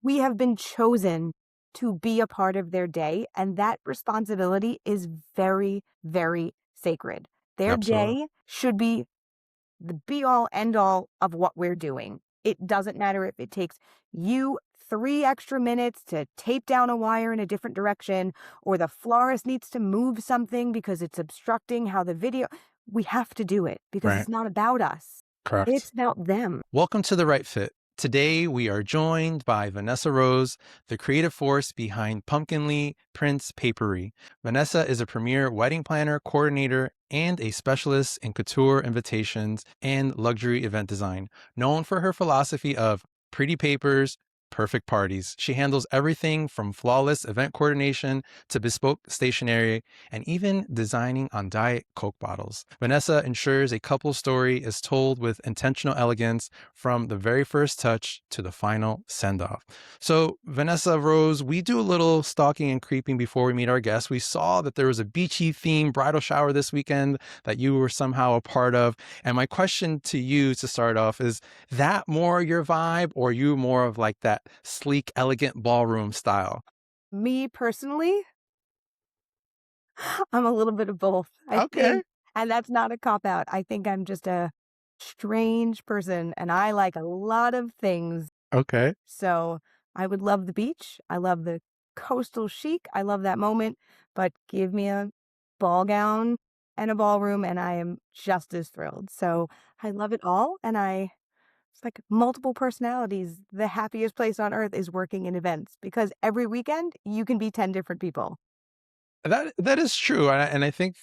We have been chosen to be a part of their day, and that responsibility is very, very sacred. Their Absolutely. day should be the be all end all of what we're doing. It doesn't matter if it takes you 3 extra minutes to tape down a wire in a different direction, or the florist needs to move something because it's obstructing how the video. We have to do it because Right. it's not about us. Correct. It's about them. Welcome to The Right Fit. Today, we are joined by Vanessa Rose, the creative force behind Pumpkin Peony Papery. Vanessa is a premier wedding planner, coordinator, and a specialist in couture invitations and luxury event design. Known for her philosophy of pretty papers, perfect parties. She handles everything from flawless event coordination to bespoke stationery and even designing on Diet Coke bottles. Vanessa ensures a couple story is told with intentional elegance from the very first touch to the final send-off. So, Vanessa Rose, we do a little stalking and creeping before we meet our guests. We saw that there was a beachy themed bridal shower this weekend that you were somehow a part of. And my question to you to start off is that more your vibe, or you more of like that sleek, elegant ballroom style? Me personally, I'm a little bit of both, I Okay. think. And that's not a cop out. I think I'm just a strange person and I like a lot of things. Okay. So I would love the beach. I love the coastal chic. I love that moment. But give me a ball gown and a ballroom, and I am just as thrilled. So I love it all. And it's like multiple personalities. The happiest place on earth is working in events because every weekend you can be 10 different people. That is true, and I think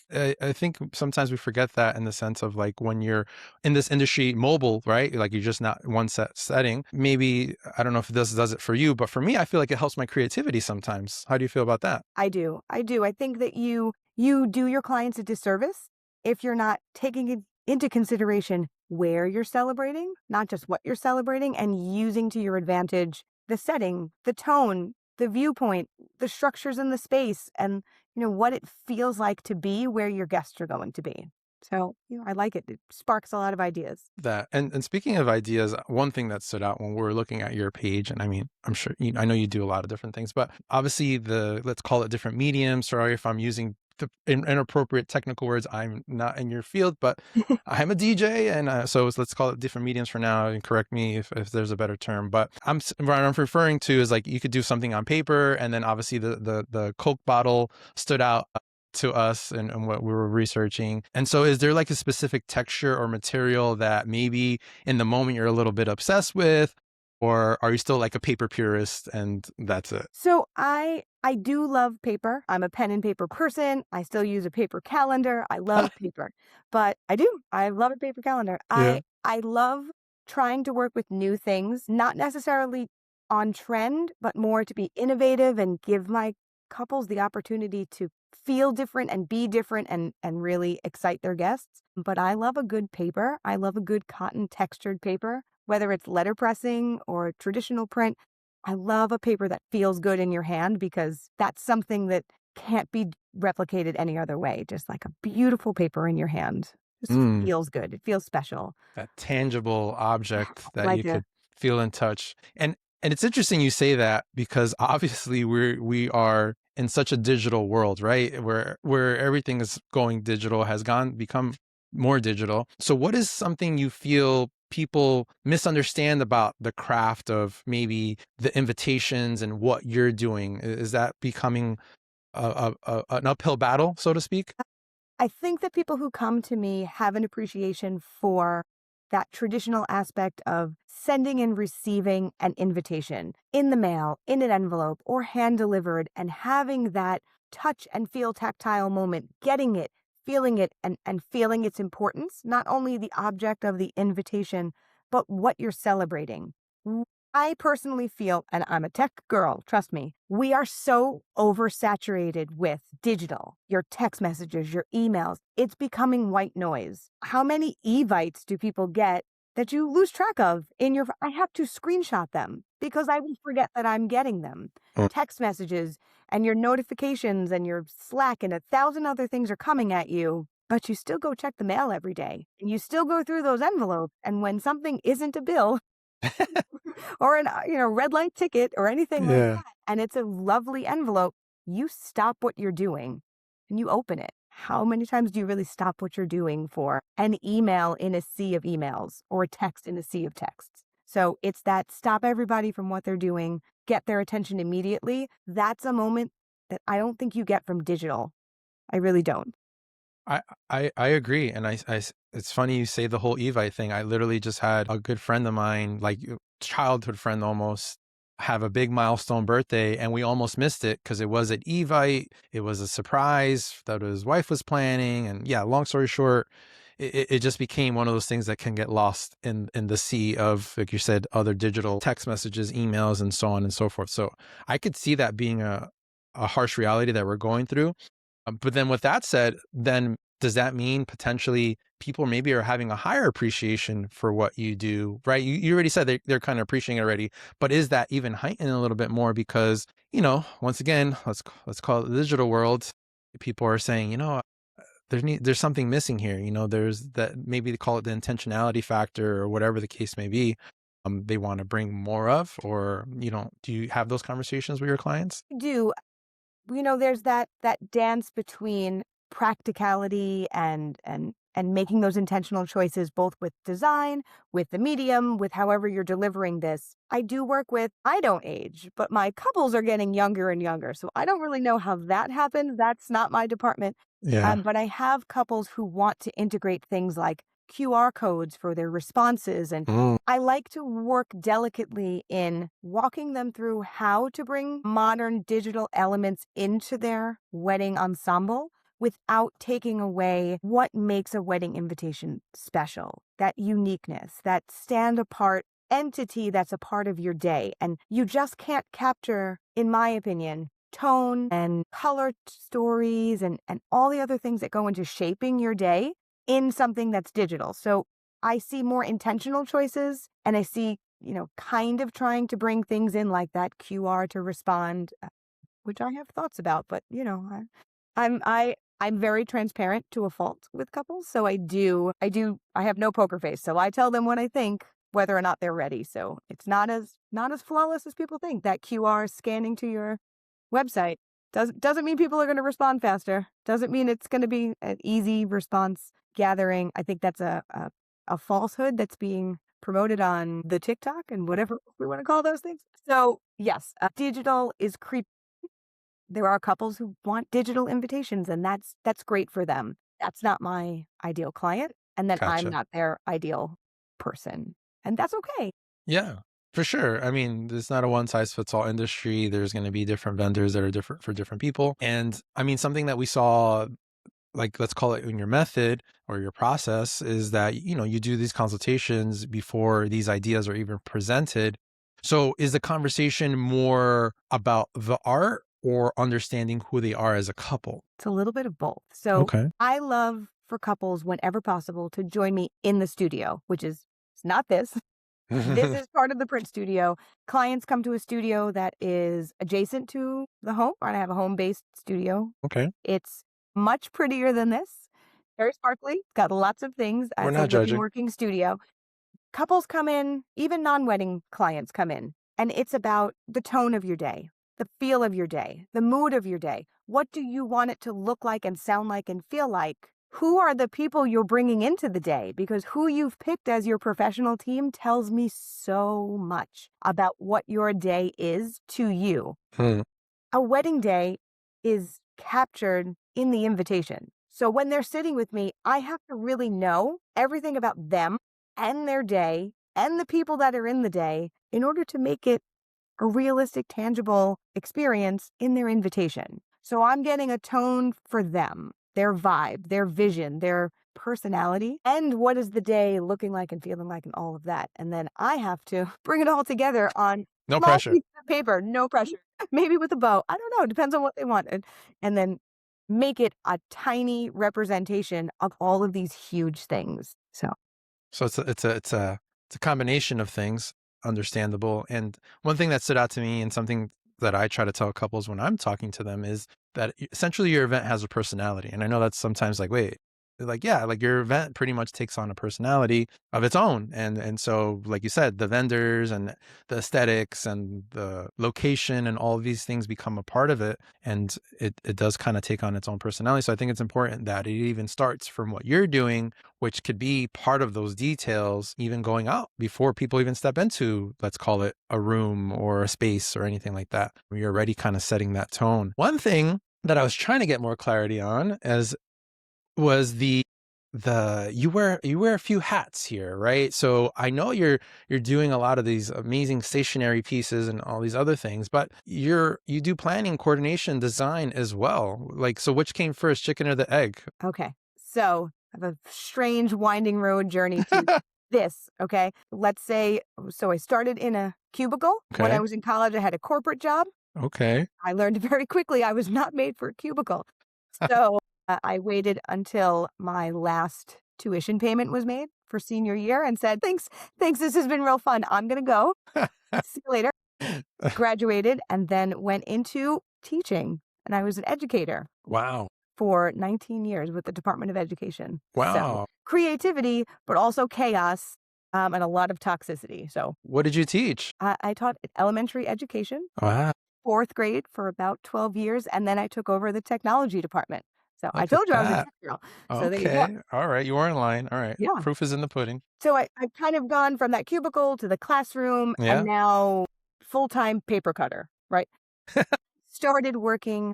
sometimes we forget that in the sense of like when you're in this industry, mobile, right? Like you're just not one set setting. Maybe I don't know if this does it for you, but for me, I feel like it helps my creativity sometimes. How do you feel about that? I do. I do. I think that you do your clients a disservice if you're not taking into consideration where you're celebrating, not just what you're celebrating, and using to your advantage the setting, the tone, the viewpoint, the structures in the space, and what it feels like to be where your guests are going to be. So, I like it. It sparks a lot of ideas. That and speaking of ideas, one thing that stood out when we were looking at your page, and I mean, I'm sure I know you do a lot of different things, but obviously let's call it different mediums. Sorry if I'm using the inappropriate technical words. I'm not in your field, but I'm a DJ, and so let's call it different mediums for now. And correct me if there's a better term. But what I'm referring to is like you could do something on paper, and then obviously the Coke bottle stood out to us and what we were researching. And so is there like a specific texture or material that maybe in the moment you're a little bit obsessed with, or are you still like a paper purist and that's it? So I do love paper. I'm a pen and paper person. I still use a paper calendar. I love paper. But I do. I love a paper calendar. Yeah. I love trying to work with new things, not necessarily on trend, but more to be innovative and give my couples the opportunity to feel different and be different and really excite their guests. But I love a good paper. I love a good cotton textured paper, whether it's letterpressing or traditional print. I love a paper that feels good in your hand because that's something that can't be replicated any other way. Just like a beautiful paper in your hand. Just Mm, feels good. It feels special. that tangible object that Like you a could feel and touch. And it's interesting you say that because obviously we are in such a digital world, right? Where everything is going digital, has become more digital. So what is something you feel people misunderstand about the craft of maybe the invitations and what you're doing? Is that becoming an uphill battle, so to speak? I think that people who come to me have an appreciation for that traditional aspect of sending and receiving an invitation in the mail, in an envelope, or hand delivered, and having that touch and feel tactile moment, getting it, feeling it, and feeling its importance, not only the object of the invitation, but what you're celebrating. I personally feel, and I'm a tech girl, trust me, we are so oversaturated with digital, your text messages, your emails. It's becoming white noise. How many evites do people get that you lose track of in your? I have to screenshot them because I will forget that I'm getting them. Mm. Text messages and your notifications and your Slack and 1,000 other things are coming at you, but you still go check the mail every day and you still go through those envelopes. And when something isn't a bill, or an red light ticket or anything like Yeah. that, and it's a lovely envelope, you stop what you're doing and you open it. How many times do you really stop what you're doing for an email in a sea of emails or a text in a sea of texts? So it's that stop everybody from what they're doing, get their attention immediately. That's a moment that I don't think you get from digital. I really don't. I I agree, and it's funny you say the whole Evite thing. I literally just had a good friend of mine, like childhood friend almost, have a big milestone birthday, and we almost missed it because it was at Evite. It was a surprise that his wife was planning, and yeah, long story short, it just became one of those things that can get lost in the sea of, like you said, other digital text messages, emails, and so on and so forth. So I could see that being a harsh reality that we're going through. But then with that said, then does that mean potentially people maybe are having a higher appreciation for what you do, right? You already said they're kind of appreciating it already, but is that even heightened a little bit more because, once again, let's call it the digital world. People are saying, there's something missing here. There's that, maybe they call it the intentionality factor or whatever the case may be. They want to bring more of, or, do you have those conversations with your clients? Do there's that dance between practicality and making those intentional choices both with design, with the medium, with however you're delivering this. I don't age, but my couples are getting younger and younger. So I don't really know how that happens. That's not my department. Yeah. But I have couples who want to integrate things like QR codes for their responses. And Mm, I like to work delicately in walking them through how to bring modern digital elements into their wedding ensemble without taking away what makes a wedding invitation special, that uniqueness, that stand apart entity that's a part of your day. And you just can't capture, in my opinion, tone and color stories and all the other things that go into shaping your day in something that's digital. So I see more intentional choices and I see, kind of trying to bring things in like that QR to respond, which I have thoughts about, but I'm very transparent to a fault with couples. So I have no poker face. So I tell them what I think, whether or not they're ready. So it's not as flawless as people think. That QR scanning to your website doesn't mean people are going to respond faster. Doesn't mean it's going to be an easy response gathering. I think that's a falsehood that's being promoted on the TikTok and whatever we want to call those things. So yes, digital is creep. There are couples who want digital invitations, and that's great for them. That's not my ideal client, and then I'm gotcha. not their ideal person, and that's okay. Yeah, for sure. I mean, it's not a one size fits all industry. There's going to be different vendors that are different for different people. And I mean, something that we saw, like, let's call it in your method or your process, is that, you do these consultations before these ideas are even presented. So is the conversation more about the art or understanding who they are as a couple? It's a little bit of both. So Okay. I love for couples, whenever possible, to join me in the studio, which is it's not this. This is part of the print studio. Clients come to a studio that is adjacent to the home, and I have a home-based studio. Okay. It's much prettier than this. Very sparkly. Got lots of things. We're It's a not living, judging. working studio. Couples come in, even non-wedding clients come in, and it's about the tone of your day, the feel of your day, the mood of your day. What do you want it to look like and sound like and feel like? Who are the people you're bringing into the day? Because who you've picked as your professional team tells me so much about what your day is to you. Hmm. A wedding day is captured in the invitation. So when they're sitting with me, I have to really know everything about them and their day and the people that are in the day in order to make it a realistic, tangible experience in their invitation. So I'm getting a tone for them, their vibe, their vision, their personality, and what is the day looking like and feeling like and all of that. And then I have to bring it all together on No small pressure. pieces of paper, no pressure, maybe with a bow. I don't know. Depends on what they want. And then make it a tiny representation of all of these huge things. So So it's a combination of things, understandable. And one thing that stood out to me, and something that I try to tell couples when I'm talking to them, is that essentially your event has a personality. And I know that's sometimes like, wait, like, yeah, like your event pretty much takes on a personality of its own. And so, like you said, the vendors and the aesthetics and the location and all of these things become a part of it. And it does kind of take on its own personality. So I think it's important that it even starts from what you're doing, which could be part of those details, even going out before people even step into, let's call it a room or a space or anything like that. You're already kind of setting that tone. One thing that I was trying to get more clarity on as was the you wear a few hats here, right? So I know you're doing a lot of these amazing stationery pieces and all these other things, but you do planning, coordination, design as well. Like, so which came first, chicken or the egg? Okay. So I have a strange winding road journey to this. Okay. Let's say, so I started in a cubicle. When I Okay. was in college, I had a corporate job. Okay. I learned very quickly I was not made for a cubicle. So I waited until my last tuition payment was made for senior year and said, thanks, this has been real fun. I'm going to go. See you later. Graduated and then went into teaching. And I was an educator Wow. for 19 years with the Department of Education. So Wow. creativity, but also chaos and a lot of toxicity. So What did you teach? I taught elementary education, Wow. fourth grade for about 12 years, and then I took over the technology department. So I Look at told you I was a that. tech girl. So there you go. Okay. All right. You were in line. All right. Yeah. Proof is in the pudding. So I've kind of gone from that cubicle to the classroom and Yeah. now full-time paper cutter, right? Started working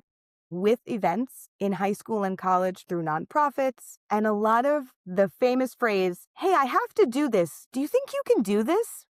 with events in high school and college through nonprofits, and a lot of the famous phrase, hey, I have to do this. Do you think you can do this?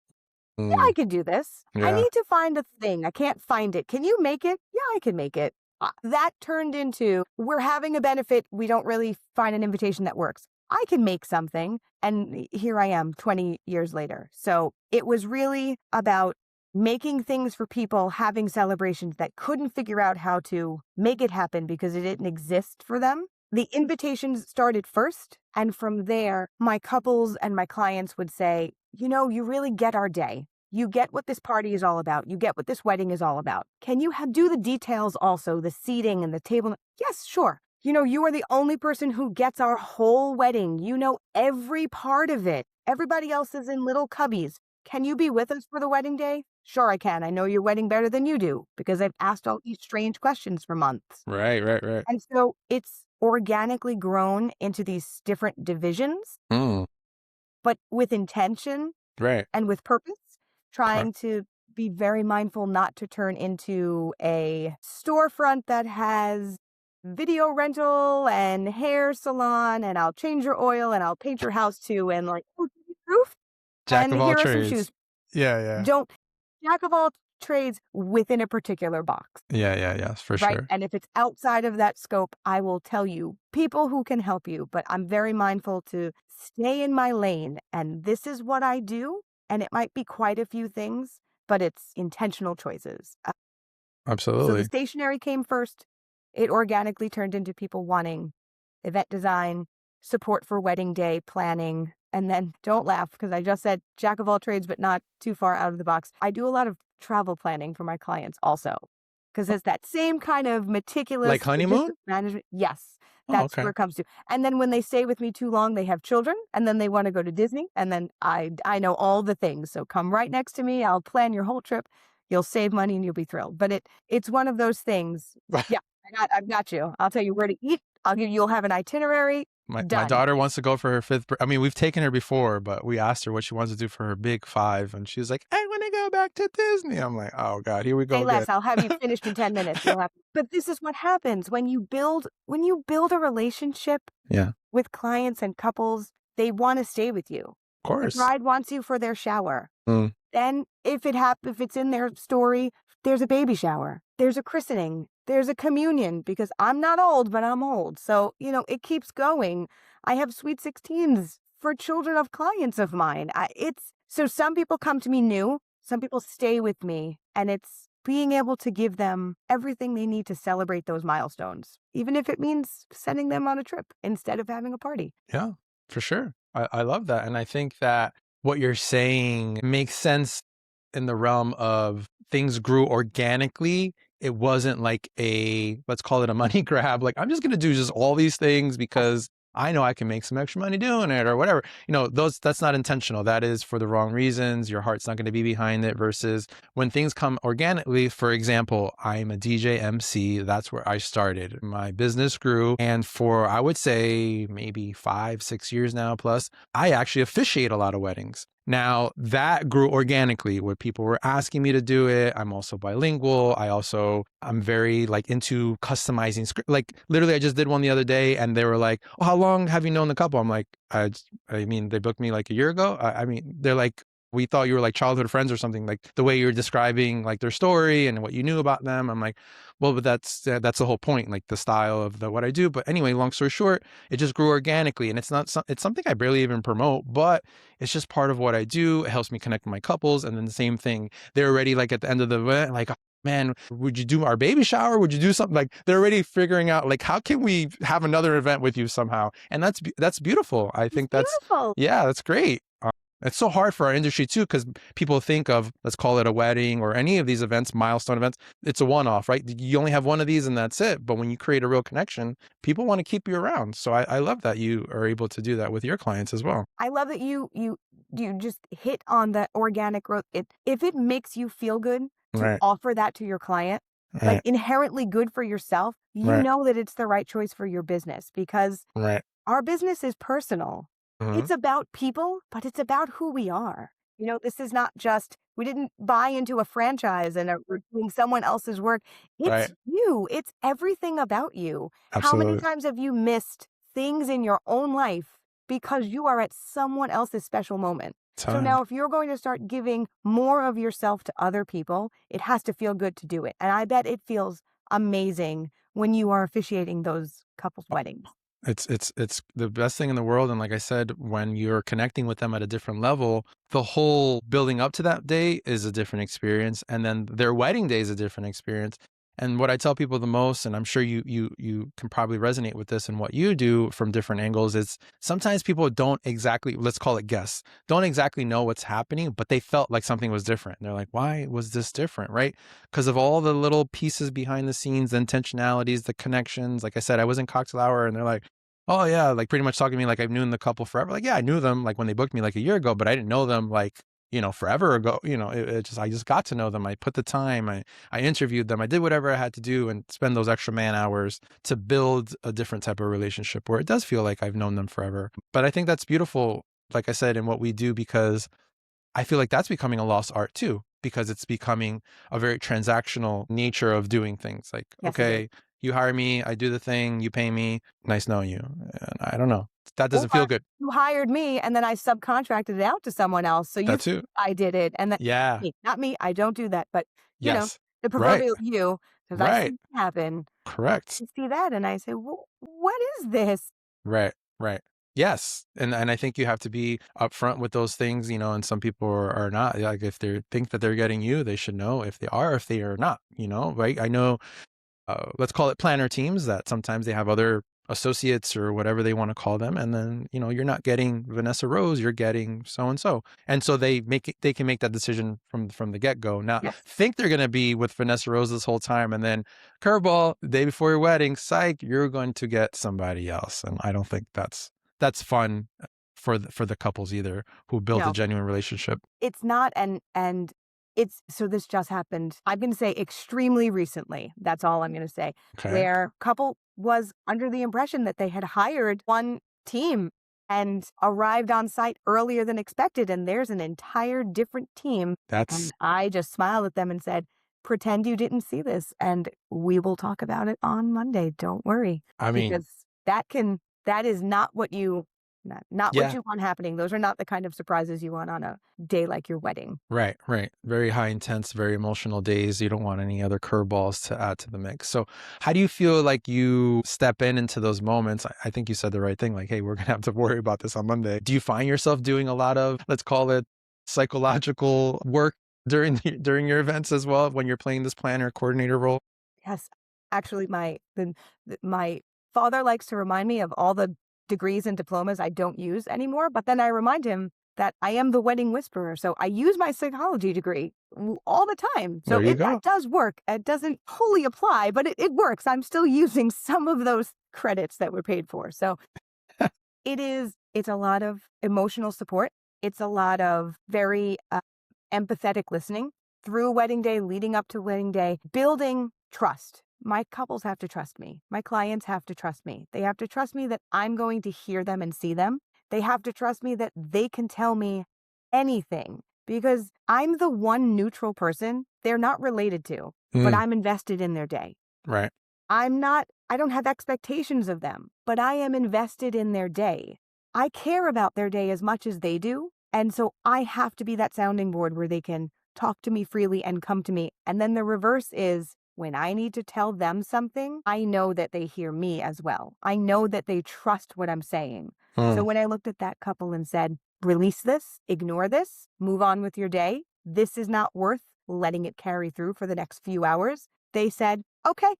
Yeah, I can do this. I Yeah. need to find a thing. I can't find it. Can you make it? Yeah, I can make it. That turned into, we're having a benefit. We don't really find an invitation that works. I can make something. And here I am 20 years later. So it was really about making things for people, having celebrations that couldn't figure out how to make it happen because it didn't exist for them. The invitations started first. And from there, my couples and my clients would say, you really get our day. You get what this party is all about. You get what this wedding is all about. Can you do the details also, the seating and the table? Yes, sure. You are the only person who gets our whole wedding. You know every part of it. Everybody else is in little cubbies. Can you be with us for the wedding day? Sure, I can. I know your wedding better than you do because I've asked all these strange questions for months. Right. Right. Right. And so it's organically grown into these different divisions, but with intention Right. and with purpose, trying to be very mindful not to turn into a storefront that has video rental and hair salon and I'll change your oil and I'll paint your house too and like, oh, do you roof? Jack And of all here are some trades. shoes. Yeah. Yeah. Don't jack of all trades within a particular box. Yeah. Yeah. Yes, for Right. sure. And if it's outside of that scope, I will tell you people who can help you. But I'm very mindful to stay in my lane. And this is what I do. And it might be quite a few things, but it's intentional choices. So Absolutely. the stationery came first. It organically turned into people wanting event design, support for wedding day planning. And then don't laugh because I just said jack of all trades, but not too far out of the box. I do a lot of travel planning for my clients also because it's that same kind of meticulous Like honeymoon? logistics management. Yes, Oh, that's okay. where it comes to. And then when they stay with me too long, they have children and then they want to go to Disney. And then I know all the things. So come right next to me. I'll plan your whole trip. You'll save money and you'll be thrilled. But it's one of those things. Yeah, I've got you. I'll tell you where to eat. You'll have an itinerary. My Done. daughter wants to go for her fifth. I mean, we've taken her before, but we asked her what she wants to do for her big 5, and she was like, "I want to go back to Disney." I'm like, "Oh God, here we go Say again." less. I'll have you finished in 10 minutes. But this is what happens when you build a relationship Yeah, with clients and couples. They want to stay with you. of The course. bride wants you for their shower. Mm. Then if it's in their story, there's a baby shower, there's a christening, there's a communion because I'm not old, but I'm old. So, it keeps going. I have sweet 16s for children of clients of mine. So some people come to me new, some people stay with me, and it's being able to give them everything they need to celebrate those milestones, even if it means sending them on a trip instead of having a party. Yeah, for sure. I love that. And I think that what you're saying makes sense in the realm of things grew organically. It wasn't like let's call it a money grab. Like, I'm just going to do just all these things because I know I can make some extra money doing it or whatever. That's not intentional. That is for the wrong reasons. Your heart's not going to be behind it versus when things come organically. For example, I'm a DJ MC. That's where I started. My business grew. And for, I would say maybe 5-6 years now plus, I actually officiate a lot of weddings. Now that grew organically where people were asking me to do it. I'm also bilingual. I'm very into customizing script. Like literally I just did one the other day and they were like, oh, how long have you known the couple? I'm like, I mean, they booked me like a year ago. I mean, they're like, we thought you were like childhood friends or something, like the way you're describing like their story and what you knew about them. I'm like, well, but that's the whole point, like the style of what I do. But anyway, long story short, it just grew organically and it's something I barely even promote, but it's just part of what I do. It helps me connect with my couples. And then the same thing, they're already like at the end of the event, like, man, would you do our baby shower? Would you do something? Like they're already figuring out like, how can we have another event with you somehow? And that's beautiful. I It's think that's, beautiful. yeah, that's great. It's so hard for our industry too, because people think of, let's call it a wedding or any of these events, milestone events, it's a one-off, right? You only have one of these and that's it. But when you create a real connection, people want to keep you around. So I love that you are able to do that with your clients as well. I love that you just hit on the organic growth. If it makes you feel good to Right, offer that to your client, like right, inherently good for yourself, you right, know that it's the right choice for your business because right. our business is personal. Hmm. It's about people, but it's about who we are. This is not just, we didn't buy into a franchise and we're doing someone else's work. Right. It's you, it's everything about you. How many Absolutely. times have you missed things in your own life because you are at someone else's special moment? So Time. now, if you're going to start giving more of yourself to other people, it has to feel good to do it. And I bet it feels amazing when you are officiating those couples' weddings. It's the best thing in the world. And like I said, when you're connecting with them at a different level, the whole building up to that day is a different experience. And then their wedding day is a different experience. And what I tell people the most, and I'm sure you can probably resonate with this and what you do from different angles, is sometimes people don't exactly, let's call it guess, don't exactly know what's happening, but they felt like something was different. And they're like, why was this different? Right? Because of all the little pieces behind the scenes, the intentionalities, the connections. Like I said, I was in cocktail hour and they're like, oh yeah, like pretty much talking to me like I've known the couple forever. Like, yeah, I knew them like when they booked me like a year ago, but I didn't know them like, forever ago. I just got to know them. I put the time, I interviewed them. I did whatever I had to do and spend those extra man hours to build a different type of relationship where it does feel like I've known them forever. But I think that's beautiful, like I said, in what we do, because I feel like that's becoming a lost art too, because it's becoming a very transactional nature of doing things. Like, Yes, it is. okay, you hire me, I do the thing, you pay me, nice knowing you. And I don't know. That doesn't feel Or good. you hired me and then I subcontracted it out to someone else. So you That think too. I did it. And that Yeah. not me. I don't do that. But, you know, Yes. the Right. proverbial you, because I've Right. seen it happen. Correct. I see that and I say, well, what is this? Right. Right. Yes. And I think you have to be upfront with those things, and some people are not. Like if they think that they're getting you, they should know if they are, if they are not, right? I know, let's call it planner teams, that sometimes they have other associates or whatever they want to call them. And then, you're not getting Vanessa Rose, you're getting so-and-so. And so they can make that decision from the get-go. Not Yes. think they're going to be with Vanessa Rose this whole time. And then curveball, the day before your wedding, psych, you're going to get somebody else. And I don't think that's fun for the couples either, who build a No, genuine relationship. it's not. And it's, so this just happened. I'm going to say extremely recently. That's all I'm going to say. Okay. Where couple was under the impression that they had hired one team and arrived on site earlier than expected. And there's an entire different team. That's, And I just smiled at them and said, pretend you didn't see this and we will talk about it on Monday. Don't worry. I mean, Because that is not what you, not what yeah. you want happening. Those are not the kind of surprises you want on a day like your wedding. Right, right. Very high intense, very emotional days. You don't want any other curveballs to add to the mix. So how do you feel like you step into those moments? I think you said the right thing, like, hey, we're going to have to worry about this on Monday. Do you find yourself doing a lot of, let's call it psychological work during your events as well, when you're playing this planner coordinator role? Yes. Actually, my father likes to remind me of all the degrees and diplomas I don't use anymore, but then I remind him that I am the wedding whisperer. So I use my psychology degree all the time. So There you that go. does work. It doesn't fully apply, but it works. I'm still using some of those credits that were paid for. So It's a lot of emotional support. It's a lot of very empathetic listening through wedding day, leading up to wedding day, building trust. My couples have to trust me. My clients have to trust me. They have to trust me that I'm going to hear them and see them. They have to trust me that they can tell me anything because I'm the one neutral person they're not related to, but Mm, I'm invested in their day. right. I don't have expectations of them, but I am invested in their day. I care about their day as much as they do. And so I have to be that sounding board where they can talk to me freely and come to me. And then the reverse is when I need to tell them something, I know that they hear me as well. I know that they trust what I'm saying. Mm, So when I looked at that couple and said, release this, ignore this, move on with your day, this is not worth letting it carry through for the next few hours, they said, okay,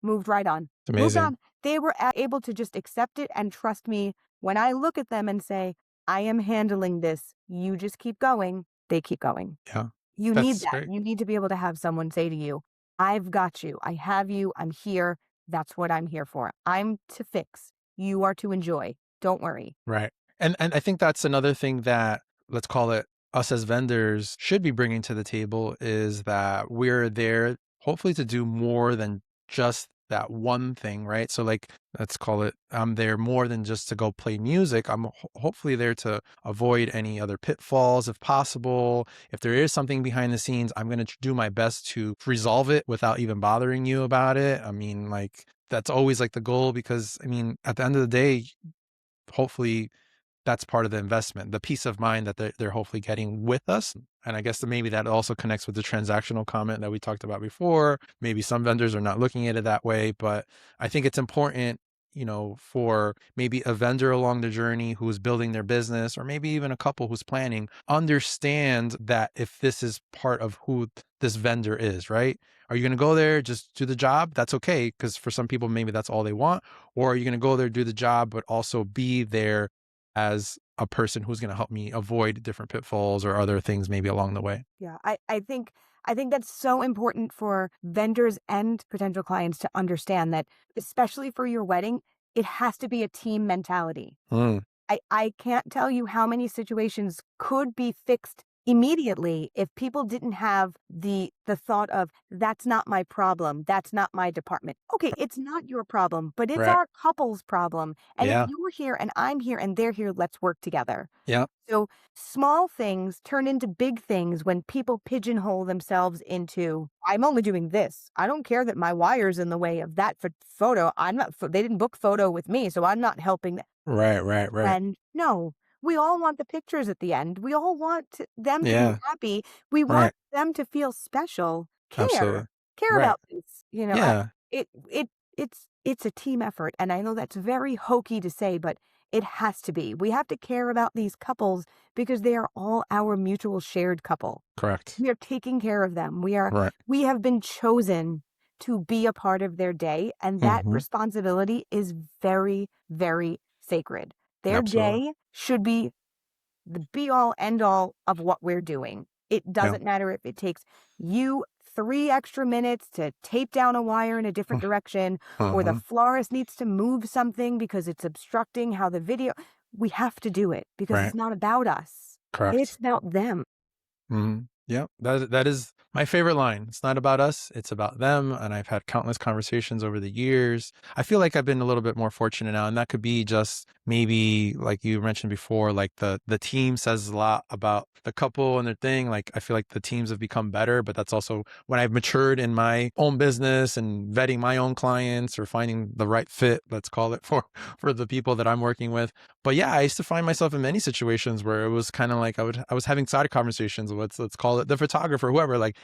moved right on. it's Moved amazing. on. They were able to just accept it and trust me when I look at them and say, I am handling this. You just keep going. They keep going. Yeah. You need That's that. great. You need to be able to have someone say to you, I've got you. I have you. I'm here. That's what I'm here for. I'm to fix. You are to enjoy. Don't worry. Right. And I think that's another thing that, let's call it, us as vendors should be bringing to the table is that we're there hopefully to do more than just that one thing, right? So like, let's call it, I'm there more than just to go play music. I'm hopefully there to avoid any other pitfalls if possible. If there is something behind the scenes, I'm going to do my best to resolve it without even bothering you about it. I mean, like, that's always like the goal because I mean, at the end of the day, hopefully that's part of the investment, the peace of mind that they're hopefully getting with us. And I guess that maybe that also connects with the transactional comment that we talked about before. Maybe some vendors are not looking at it that way, but I think it's important, for maybe a vendor along the journey who's building their business, or maybe even a couple who's planning, understand that if this is part of who this vendor is, right? Are you going to go there, just do the job? That's okay. Because for some people, maybe that's all they want. Or are you going to go there, do the job, but also be there as a person who's going to help me avoid different pitfalls or other things maybe along the way. Yeah, I think that's so important for vendors and potential clients to understand that, especially for your wedding, it has to be a team mentality. Mm, I can't tell you how many situations could be fixed immediately if people didn't have the thought of that's not my problem, that's not my department. Okay, it's not your problem, but it's right. our couple's problem. And if Yeah. you're here and I'm here and they're here, let's work together. Yeah. So small things turn into big things when people pigeonhole themselves into, I'm only doing this. I don't care that my wire's in the way of that photo. I'm not, they didn't book photo with me, so I'm not helping. Right. Right. Right. And no, we all want the pictures at the end. We all want them to be Yeah. happy. We want Right. them to feel special. Absolutely. Care Right. about this. Yeah. It it it's a team effort, and I know that's very hokey to say, but it has to be. We have to care about these couples because they are all our mutual shared couple. Correct. We are taking care of them. Right. We have been chosen to be a part of their day, and that Hmm. responsibility is very, very sacred. Their Absolutely. day should be the be all end all of what we're doing. It Yeah. doesn't matter if it takes you 3 extra minutes to tape down a wire in a different direction, or the Mm-hmm. florist needs to move something because it's obstructing how the video. We have to do it because Right. it's not about us. It's Correct. about them. Yeah, that is my favorite line. It's not about us, it's about them. And I've had countless conversations over the years. I feel like I've been a little bit more fortunate now, and that could be just maybe like you mentioned before, like the team says a lot about the couple and their thing. Like I feel like the teams have become better, but that's also when I've matured in my own business and vetting my own clients or finding the right fit, let's call it for the people that I'm working with. But yeah, I used to find myself in many situations where it was kind of like I was having side conversations with, let's call it, the photographer, whoever, like,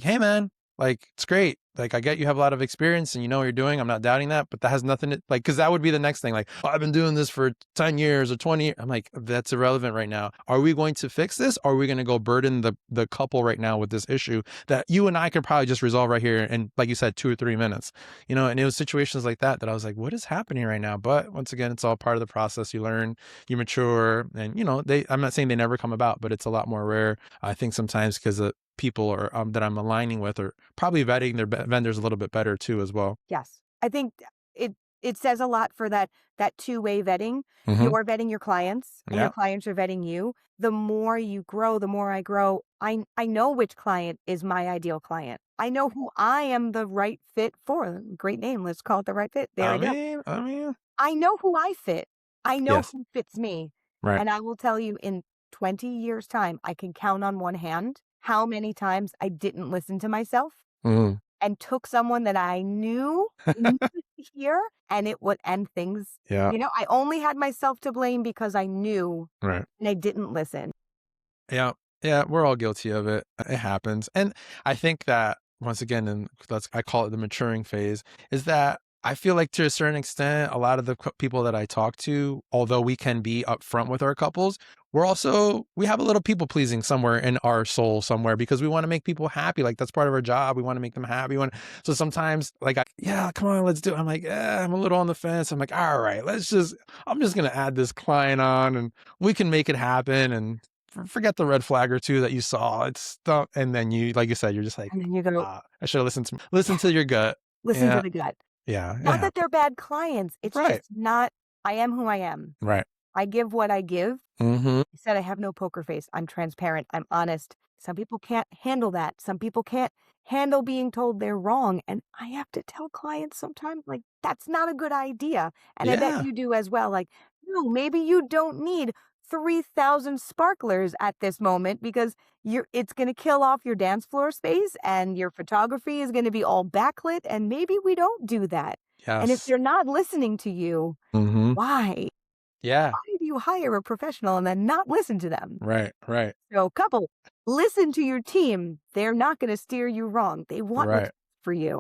hey man, like it's great. Like I get you have a lot of experience and you know what you're doing. I'm not doubting that, but that has nothing to like, cause that would be the next thing. Like, oh, I've been doing this for 10 years or 20 years. I'm like, that's irrelevant right now. Are we going to fix this? Or are we going to go burden the couple right now with this issue that you and I could probably just resolve right here? And like you said, 2 or 3 minutes, and it was situations like that I was like, what is happening right now? But once again, it's all part of the process. You learn, you mature, and I'm not saying they never come about, but it's a lot more rare. I think sometimes because the people are that I'm aligning with are probably vetting their vendors a little bit better too as well. Yes. I think it it says a lot for that two-way vetting. Mm-hmm. You're vetting your clients and your Yeah. clients are vetting you. The more you grow, the more I grow. I know which client is my ideal client. I know who I am the right fit for. Great name. Let's call it the right fit. There we go. I mean, I know who I fit. I know yes. who fits me. Right. And I will tell you in 20 years' time, I can count on one hand how many times I didn't listen to myself Mm-hmm. and took someone that I knew needed to hear and it would end things. Yeah. I only had myself to blame because I knew Right. and I didn't listen. Yeah. Yeah. We're all guilty of it. It happens. And I think that once again, and I call it the maturing phase, is that I feel like to a certain extent, a lot of the people that I talk to, although we can be upfront with our couples, we have a little people pleasing somewhere in our soul somewhere because we want to make people happy. Like that's part of our job. We want to make them happy. So sometimes like, yeah, come on, let's do it. I'm like, I'm a little on the fence. I'm like, all right, I'm just going to add this client on and we can make it happen. And forget the red flag or two that you saw. It's stuff. And then you, like you said, you're just like, And then you go, I should have listen to your gut. listen to Yeah. the gut. Yeah. Not that they're bad clients. It's Right. just not, I am who I am. Right. I give what I give. Mm-hmm. I said I have no poker face. I'm transparent. I'm honest. Some people can't handle that. Some people can't handle being told they're wrong. And I have to tell clients sometimes, like, that's not a good idea. And I bet Yeah. you do as well. Like, no, maybe you don't need 3,000 sparklers at this moment because it's going to kill off your dance floor space and your photography is going to be all backlit. And maybe we don't do that. And if Yes. they're not listening to you, Mm-hmm. why? Yeah. Why do you hire a professional and then not listen to them? Right. Right. So, couple, listen to your team. They're not going to steer you wrong. They want what's Right. best for you.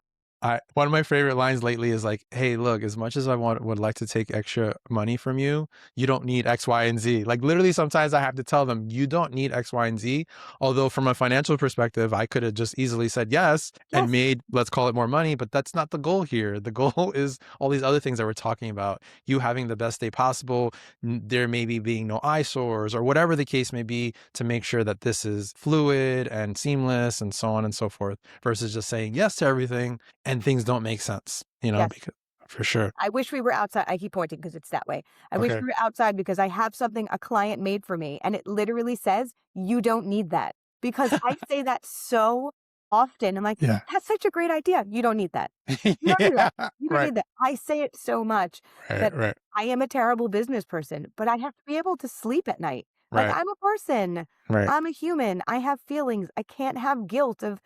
One of my favorite lines lately is like, hey, look, as much as would like to take extra money from you, you don't need X, Y, and Z. Like literally sometimes I have to tell them you don't need X, Y, and Z. Although from a financial perspective, I could have just easily said yes and made, let's call it more money, but that's not the goal here. The goal is all these other things that we're talking about, you having the best day possible. There maybe being no eyesores or whatever the case may be to make sure that this is fluid and seamless and so on and so forth versus just saying yes to everything. And things don't make sense, Yes. because for sure. I wish we were outside. I keep pointing because it's that way. I wish Okay. we were outside because I have something a client made for me and it literally says, you don't need that. Because I say that so often. I'm like, Yeah. that's such a great idea. You don't need that. You don't need that. You don't Right. need that. I say it so much that Right. I am a terrible business person, but I have to be able to sleep at night. Like Right. I'm a person. Right. I'm a human. I have feelings. I can't have guilt of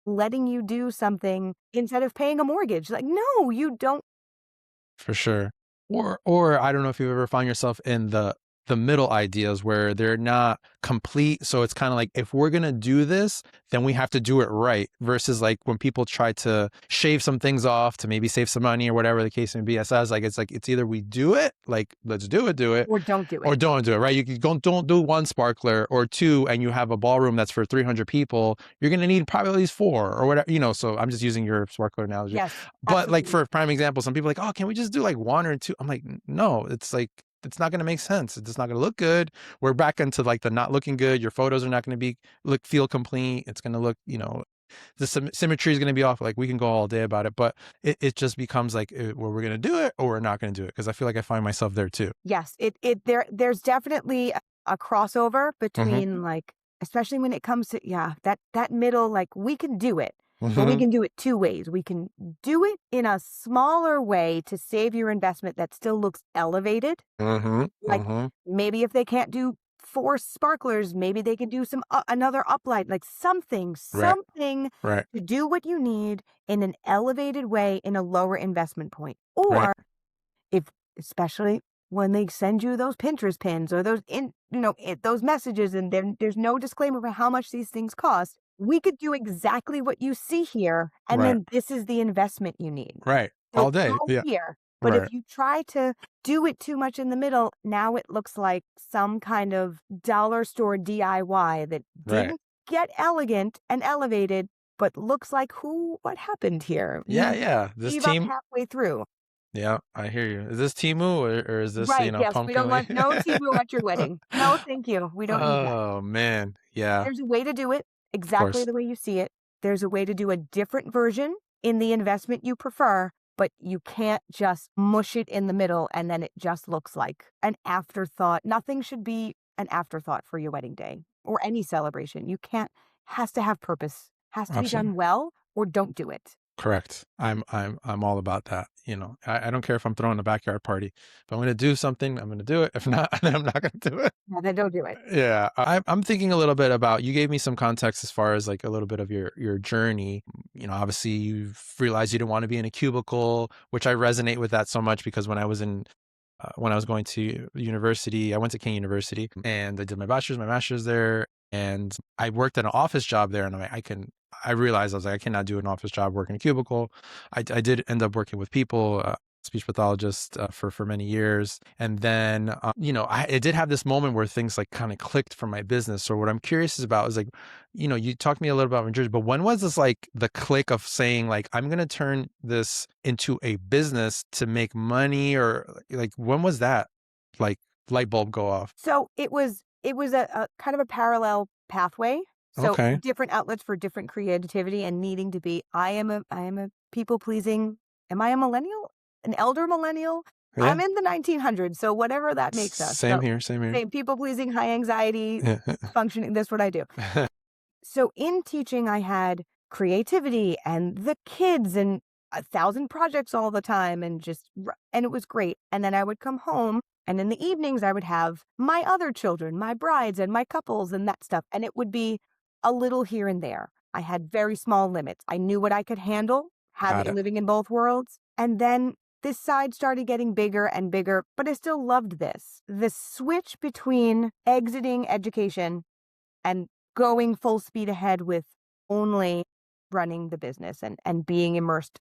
letting you do something instead of paying a mortgage. Like, no, you don't. For sure. Or I don't know if you ever found yourself in the middle ideas where they're not complete. So it's kind of like, if we're going to do this, then we have to do it right. Versus like when people try to shave some things off to maybe save some money or whatever the case may be. It's either we do it, like let's do it, Or don't do it. or don't do it, right? You don't do one sparkler or two, and you have a ballroom that's for 300 people. You're going to need probably at least 4 or whatever, so I'm just using your sparkler analogy. Yes. But like absolutely. for a prime example, some people are like, oh, can we just do like 1 or 2? I'm like, no, it's like, it's not going to make sense. It's just not going to look good. We're back into like the not looking good. Your photos are not going to feel complete. It's going to look, the symmetry is going to be off. Like we can go all day about it, but it just becomes like, well, we're going to do it or we're not going to do it. Cause I feel like I find myself there too. Yes, there's definitely a crossover between like, especially when it comes to, that middle, like we can do it, but we can do it 2 ways. We can do it in a smaller way to save your investment that still looks elevated. Like maybe if they can't do 4 sparklers, maybe they can do some another uplight, like something Right. to do what you need in an elevated way in a lower investment point. Or if, especially when they send you those Pinterest pins or those those messages and there's no disclaimer for how much these things cost, we could do exactly what you see here, and then this is the investment you need. Right. So All day. go Yeah. here. But if you try to do it too much in the middle, now it looks like some kind of dollar store DIY that didn't get elegant and elevated, but looks like what happened here? Yeah. This Gave up team. halfway through. Yeah, I hear you. Is this Timu or is this, Right, yes, we don't Pumpkin? want no Timu at your wedding. No, thank you. We don't need that. Oh man. Yeah. There's a way to do it exactly course. the way you see it. There's a way to do a different version in the investment you prefer, but you can't just mush it in the middle and then it just looks like an afterthought. Nothing should be an afterthought for your wedding day or any celebration. You can't, has to have purpose, has to be Absolutely. done well, or don't do it. Correct. I'm all about that. I don't care if I'm throwing a backyard party. If I'm going to do something, I'm going to do it. If not, then I'm not going to do it. Yeah, then don't do it. Yeah, I'm thinking a little bit about, you gave me some context as far as like a little bit of your journey. Obviously you've realized you didn't want to be in a cubicle, which I resonate with that so much, because when I was going to university, I went to King University and I did my bachelor's, my master's there. And I worked at an office job there, and I realized, I was like, I cannot do an office job working in a cubicle. I did end up working with people, speech pathologist for many years. And then, I did have this moment where things like kind of clicked for my business. So what I'm curious about is like, you talked to me a little about New Jersey, but when was this like the click of saying like, I'm going to turn this into a business to make money, or like, when was that like light bulb go off? So it was a kind of a parallel pathway. So Okay. different outlets for different creativity and needing to be. I am a people pleasing. Am I a millennial? An elder millennial? Yeah. I'm in the 1900s, so whatever that makes us. Same So here. Same here. same people pleasing, high anxiety, functioning. That's what I do. So in teaching, I had creativity and the kids and 1,000 projects all the time and and it was great. And then I would come home and in the evenings I would have my other children, my brides and my couples and that stuff. And it would be a little here and there. I had very small limits. I knew what I could handle, Got having it. living in both worlds. And then this side started getting bigger and bigger, but I still loved this. The switch between exiting education and going full speed ahead with only running the business and being immersed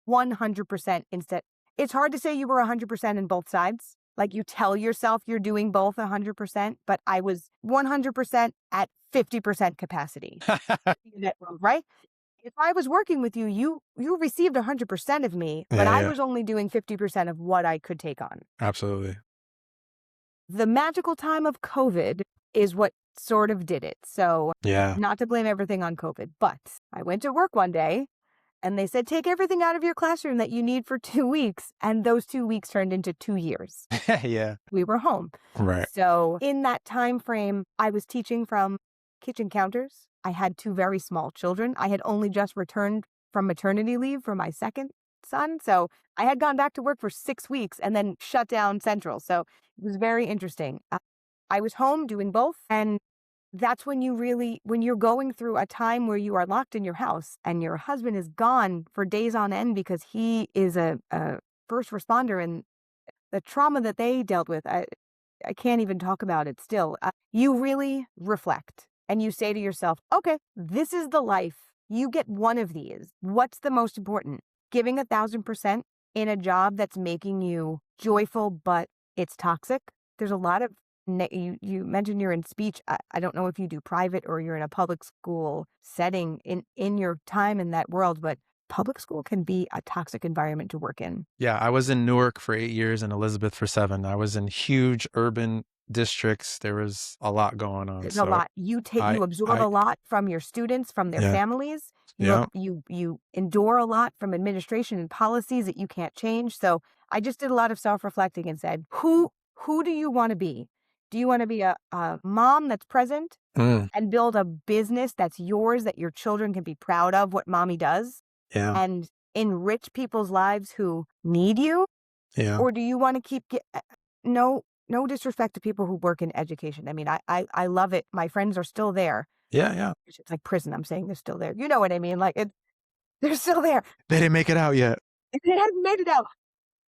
100% instead. It's hard to say you were 100% in both sides. Like you tell yourself you're doing both 100%, but I was 100% at 50% capacity in that world, right? If I was working with you, you received 100% of me, but Yeah, I yeah, was only doing 50% of what I could take on. absolutely. The magical time of COVID is what sort of did it. So, Yeah. not to blame everything on COVID, but I went to work one day and they said, take everything out of your classroom that you need for 2 weeks. And those 2 weeks turned into 2 years. Yeah. We were home. Right. So, in that time frame, I was teaching from kitchen counters. I had two very small children. I had only just returned from maternity leave for my second son. So, I had gone back to work for 6 weeks and then shut down Central. So, it was very interesting. I was home doing both. And that's when when you're going through a time where you are locked in your house and your husband is gone for days on end because he is a first responder and the trauma that they dealt with, I can't even talk about it still. You really reflect and you say to yourself, okay, this is the life. You get one of these. What's the most important? Giving 1,000% in a job that's making you joyful, but it's toxic. There's a lot of you mentioned you're in speech. I don't know if you do private or you're in a public school setting in your time in that world, but public school can be a toxic environment to work in. Yeah. I was in Newark for 8 years and Elizabeth for 7. I was in huge urban districts. There was a lot going on. There's a So lot. I, You absorb I, a lot from your students, from their yeah, families. yeah, You endure a lot from administration and policies that you can't change. So I just did a lot of self-reflecting and said, who do you want to be? Do you want to be a mom that's present mm, and build a business that's yours that your children can be proud of what mommy does yeah, and enrich people's lives who need you? yeah, Or do you want to no disrespect to people who work in education. I mean, I love it. My friends are still there. yeah, yeah. It's like prison. I'm saying they're still there. You know what I mean? Like they're still there. They didn't make it out yet. They haven't made it out.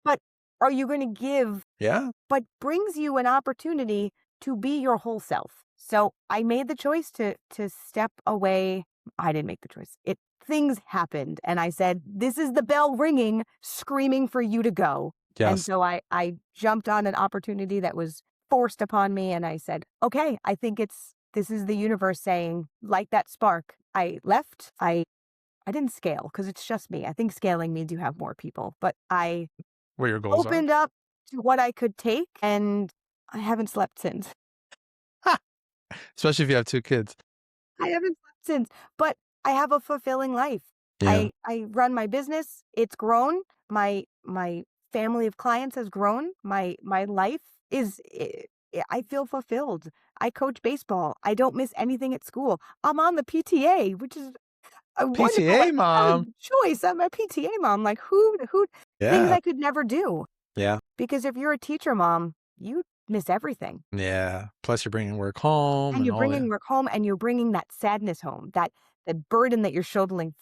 But are you going to give? Yeah. But brings you an opportunity to be your whole self. So I made the choice to step away. I didn't make the choice. Things happened, and I said, "This is the bell ringing, screaming for you to go." And Yes. so I jumped on an opportunity that was forced upon me, and I said, "Okay, I think this is the universe saying, like that spark." I left. I didn't scale because it's just me. I think scaling means you have more people, but I Where your goals are. opened up to what I could take, and I haven't slept since. Especially if you have 2 kids. I haven't slept since, but I have a fulfilling life. Yeah. I run my business. It's grown. My family of clients has grown. My life is I feel fulfilled. I coach baseball. I don't miss anything at school. I'm on the PTA, which is a wonderful PTA mom. choice. I'm a PTA mom. Like who things Yeah. I could never do. Yeah. Because if you're a teacher mom, you miss everything. Yeah. Plus you're bringing work home And and you're all that. bringing work home and you're bringing that sadness home, that burden that you're shouldering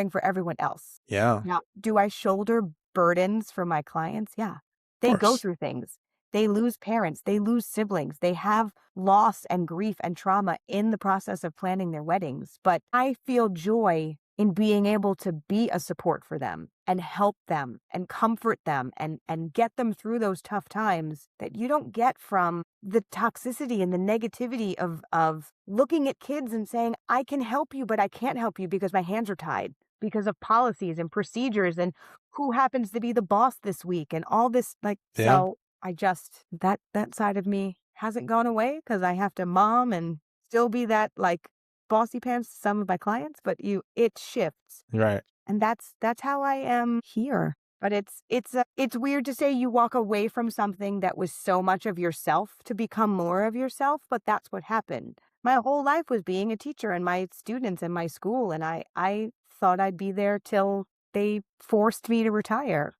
for everyone else. Yeah. Now, do I shoulder burdens for my clients? Yeah. Of They go course. through things. They lose parents, they lose siblings, they have loss and grief and trauma in the process of planning their weddings. But I feel joy in being able to be a support for them and help them and comfort them and get them through those tough times that you don't get from the toxicity and the negativity of looking at kids and saying, I can help you, but I can't help you because my hands are tied because of policies and procedures and who happens to be the boss this week and all this like Yeah. so I just that side of me hasn't gone away because I have to mom and still be that like bossy pants to some of my clients, but it shifts. Right. And that's how I am here. But it's weird to say you walk away from something that was so much of yourself to become more of yourself, but that's what happened. My whole life was being a teacher and my students and my school, and I thought I'd be there till they forced me to retire.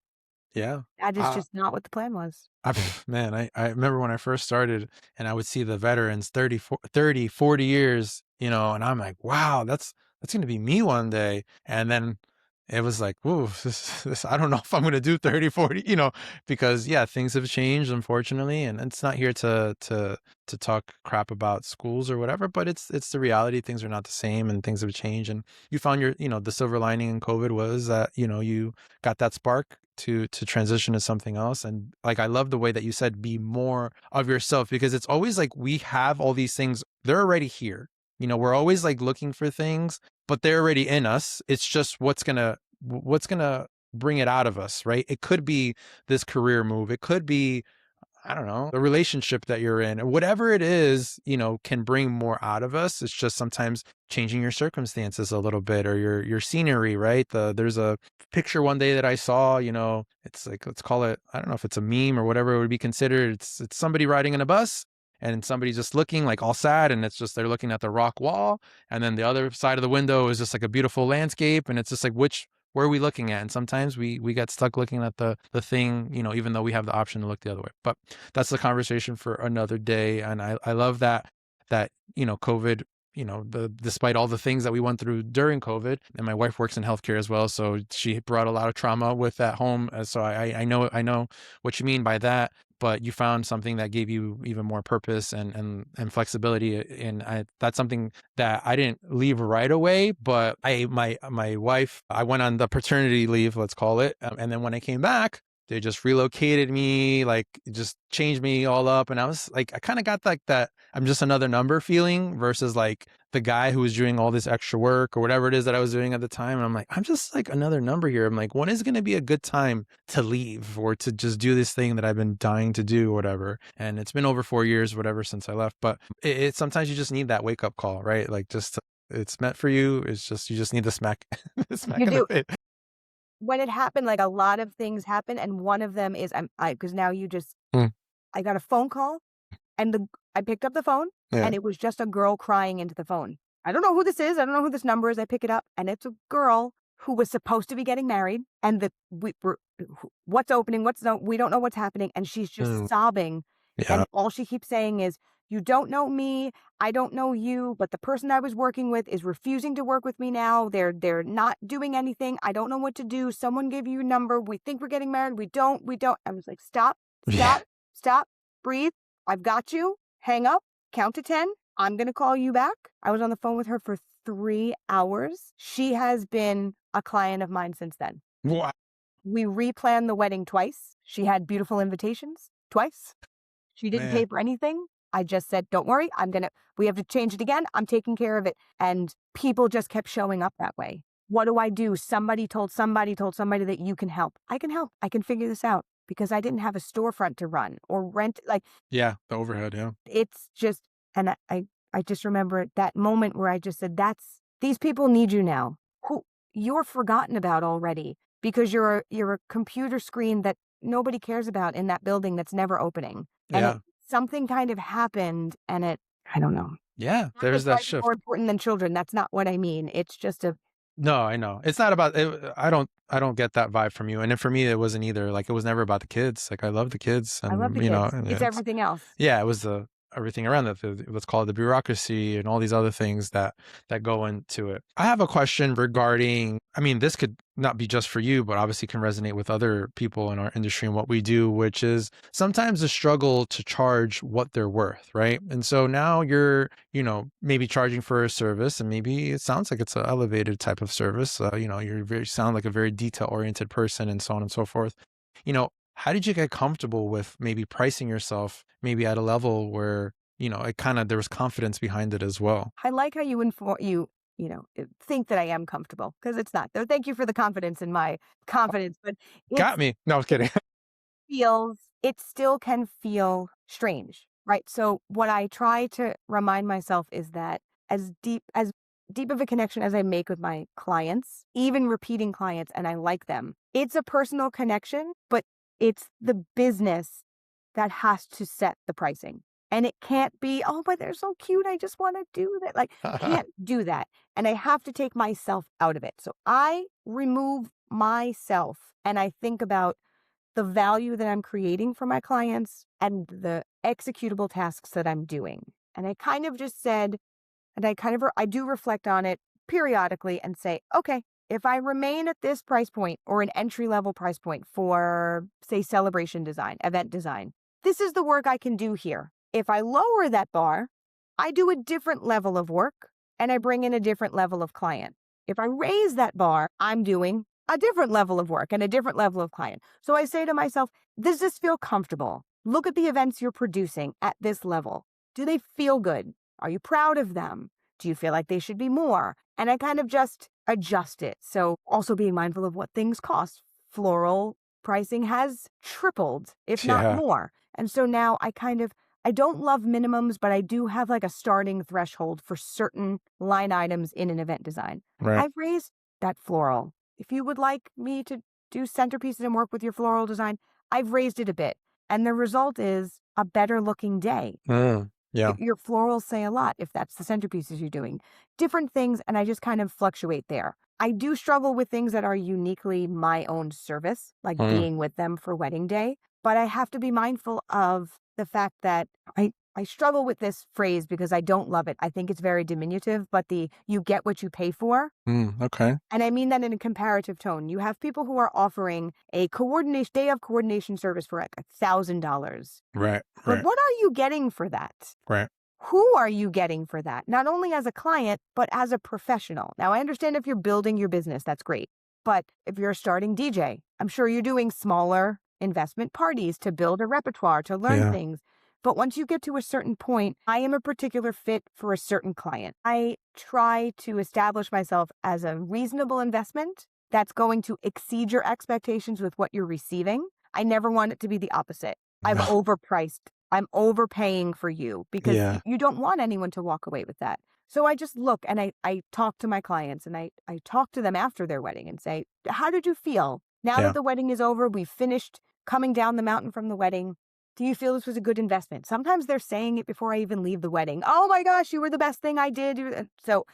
Yeah. That is Uh, just not what the plan was. man, I remember when I first started and I would see the veterans 30, 40 years, and I'm like, wow, that's going to be me one day. And then it was like, whoa, this, I don't know if I'm going to do 30, 40, because yeah, things have changed, unfortunately. And it's not here to talk crap about schools or whatever, but it's the reality. Things are not the same and things have changed. And you found the silver lining in COVID was that, you got that spark to transition to something else. And like, I love the way that you said be more of yourself, because it's always like we have all these things, they're already here. We're always like looking for things, but they're already in us. It's just what's gonna bring it out of us, right? It could be this career move, it could be, I don't know, the relationship that you're in, or whatever it is, can bring more out of us. It's just sometimes changing your circumstances a little bit, or your scenery, right? There's a picture one day that I saw, it's like, let's call it, I don't know if it's a meme or whatever it would be considered. It's somebody riding in a bus and somebody just looking like all sad, and it's just they're looking at the rock wall, and then the other side of the window is just like a beautiful landscape, and it's just like, where are we looking at? And sometimes we get stuck looking at the thing, even though we have the option to look the other way. But that's the conversation for another day. And I love that COVID, despite all the things that we went through during COVID, and my wife works in healthcare as well, so she brought a lot of trauma with that home. So I know what you mean by that. But you found something that gave you even more purpose and flexibility, and that's something that I didn't leave right away. But my wife, I went on the paternity leave, let's call it, and then when I came back, they just relocated me, like just changed me all up. And I was like, I kind of got like that I'm just another number feeling versus like the guy who was doing all this extra work or whatever it is that I was doing at the time. And I'm like, I'm just like another number here. I'm like, when is going to be a good time to leave or to just do this thing that I've been dying to do or whatever? And it's been over 4 years, whatever, since I left. But sometimes you just need that wake up call, right? Like it's meant for you. It's just, you just need the smack, the smack You in the do. face. When it happened, like, a lot of things happen, and one of them is because now you just Mm, I got a phone call, and I picked up the phone, yeah. and it was just a girl crying into the phone. I don't know who this is, I don't know who this number is, I pick it up, and it's a girl who was supposed to be getting married, and what's opening, what's no we don't know what's happening, and she's just Mm, sobbing, yeah. and all she keeps saying is, "You don't know me, I don't know you, but the person I was working with is refusing to work with me now. They're not doing anything. I don't know what to do. Someone gave you a number. We think we're getting married. We don't. We don't." I was like, "Stop, Yeah. stop, stop, breathe. I've got you. Hang up, count to 10. I'm going to call you back." I was on the phone with her for 3 hours. She has been a client of mine since then. Wow. We replanned the wedding twice. She had beautiful invitations twice. She didn't pay Man. for anything. I just said, "Don't worry, we have to change it again. I'm taking care of it." And people just kept showing up that way. What do I do? Somebody told somebody that you can help. I can help. I can figure this out because I didn't have a storefront to run or rent. Like, Yeah. The overhead. Yeah. it's just, and I just remember that moment where I just said, these people need you now. Who, you're forgotten about already because you're a computer screen that nobody cares about in that building that's never opening. And Yeah. something kind of happened and I don't know. Yeah. Not There's that that life is more shift. important than children. That's not what I mean. It's just No, I know. It's not about it, I don't get that vibe from you. And then for me it wasn't either. Like it was never about the kids. Like I love the kids I love the and kids. and It's everything else. yeah, it was the everything around that. Let's call it the bureaucracy and all these other things that go into it. I have a question regarding. I mean, this could not be just for you, but obviously can resonate with other people in our industry and what we do, which is sometimes the struggle to charge what they're worth, right? And so now you're, maybe charging for a service, and maybe it sounds like it's an elevated type of service. You're very sound like a very detail oriented person, and so on and so forth. How did you get comfortable with maybe pricing yourself maybe at a level where, there was confidence behind it as well? I like how think that I am comfortable because it's not. So thank you for the confidence in my confidence, but Got it's me. No, I was kidding. it still can feel strange, right? So what I try to remind myself is that as deep of a connection as I make with my clients, even repeating clients, and I like them, it's a personal connection, but it's the business that has to set the pricing. And it can't be, oh, but they're so cute. I just want to do that. Like, can't do that. And I have to take myself out of it. So I remove myself and I think about the value that I'm creating for my clients and the executable tasks that I'm doing. And I kind of just said, and I do reflect on it periodically and say, okay, if I remain at this price point or an entry level price point for, say, celebration design, event design, this is the work I can do here. If I lower that bar, I do a different level of work and I bring in a different level of client. If I raise that bar, I'm doing a different level of work and a different level of client. So I say to myself, does this feel comfortable? Look at the events you're producing at this level. Do they feel good? Are you proud of them? Do you feel like they should be more? And I kind of just adjust it. So also being mindful of what things cost. Floral pricing has tripled, if not Yeah. more. And so now I don't love minimums, but I do have like a starting threshold for certain line items in an event design. Right. I've raised that floral. If you would like me to do centerpieces and work with your floral design, I've raised it a bit. And the result is a better looking day. Yeah. Your florals say a lot if that's the centerpieces you're doing. Different things, and I just kind of fluctuate there. I do struggle with things that are uniquely my own service, like Mm. being with them for wedding day. But I have to be mindful of the fact that I struggle with this phrase because I don't love it. I think it's very diminutive, but you get what you pay for. Okay. And I mean that in a comparative tone. You have people who are offering a day of coordination service for like $1,000. Right. But Right. what are you getting for that? Right. Who are you getting for that? Not only as a client, but as a professional. Now, I understand if you're building your business, that's great. But if you're a starting DJ, I'm sure you're doing smaller investment parties to build a repertoire, to learn Yeah. things. But once you get to a certain point, I am a particular fit for a certain client. I try to establish myself as a reasonable investment that's going to exceed your expectations with what you're receiving. I never want it to be the opposite. I've No. overpriced. I'm overpaying for you because Yeah. you don't want anyone to walk away with that. So I just look and I talk to my clients and I talk to them after their wedding and say, how did you feel? Now that Yeah. the wedding is over, we've finished coming down the mountain from the wedding. Do you feel this was a good investment? Sometimes they're saying it before I even leave the wedding. Oh my gosh, you were the best thing I did. So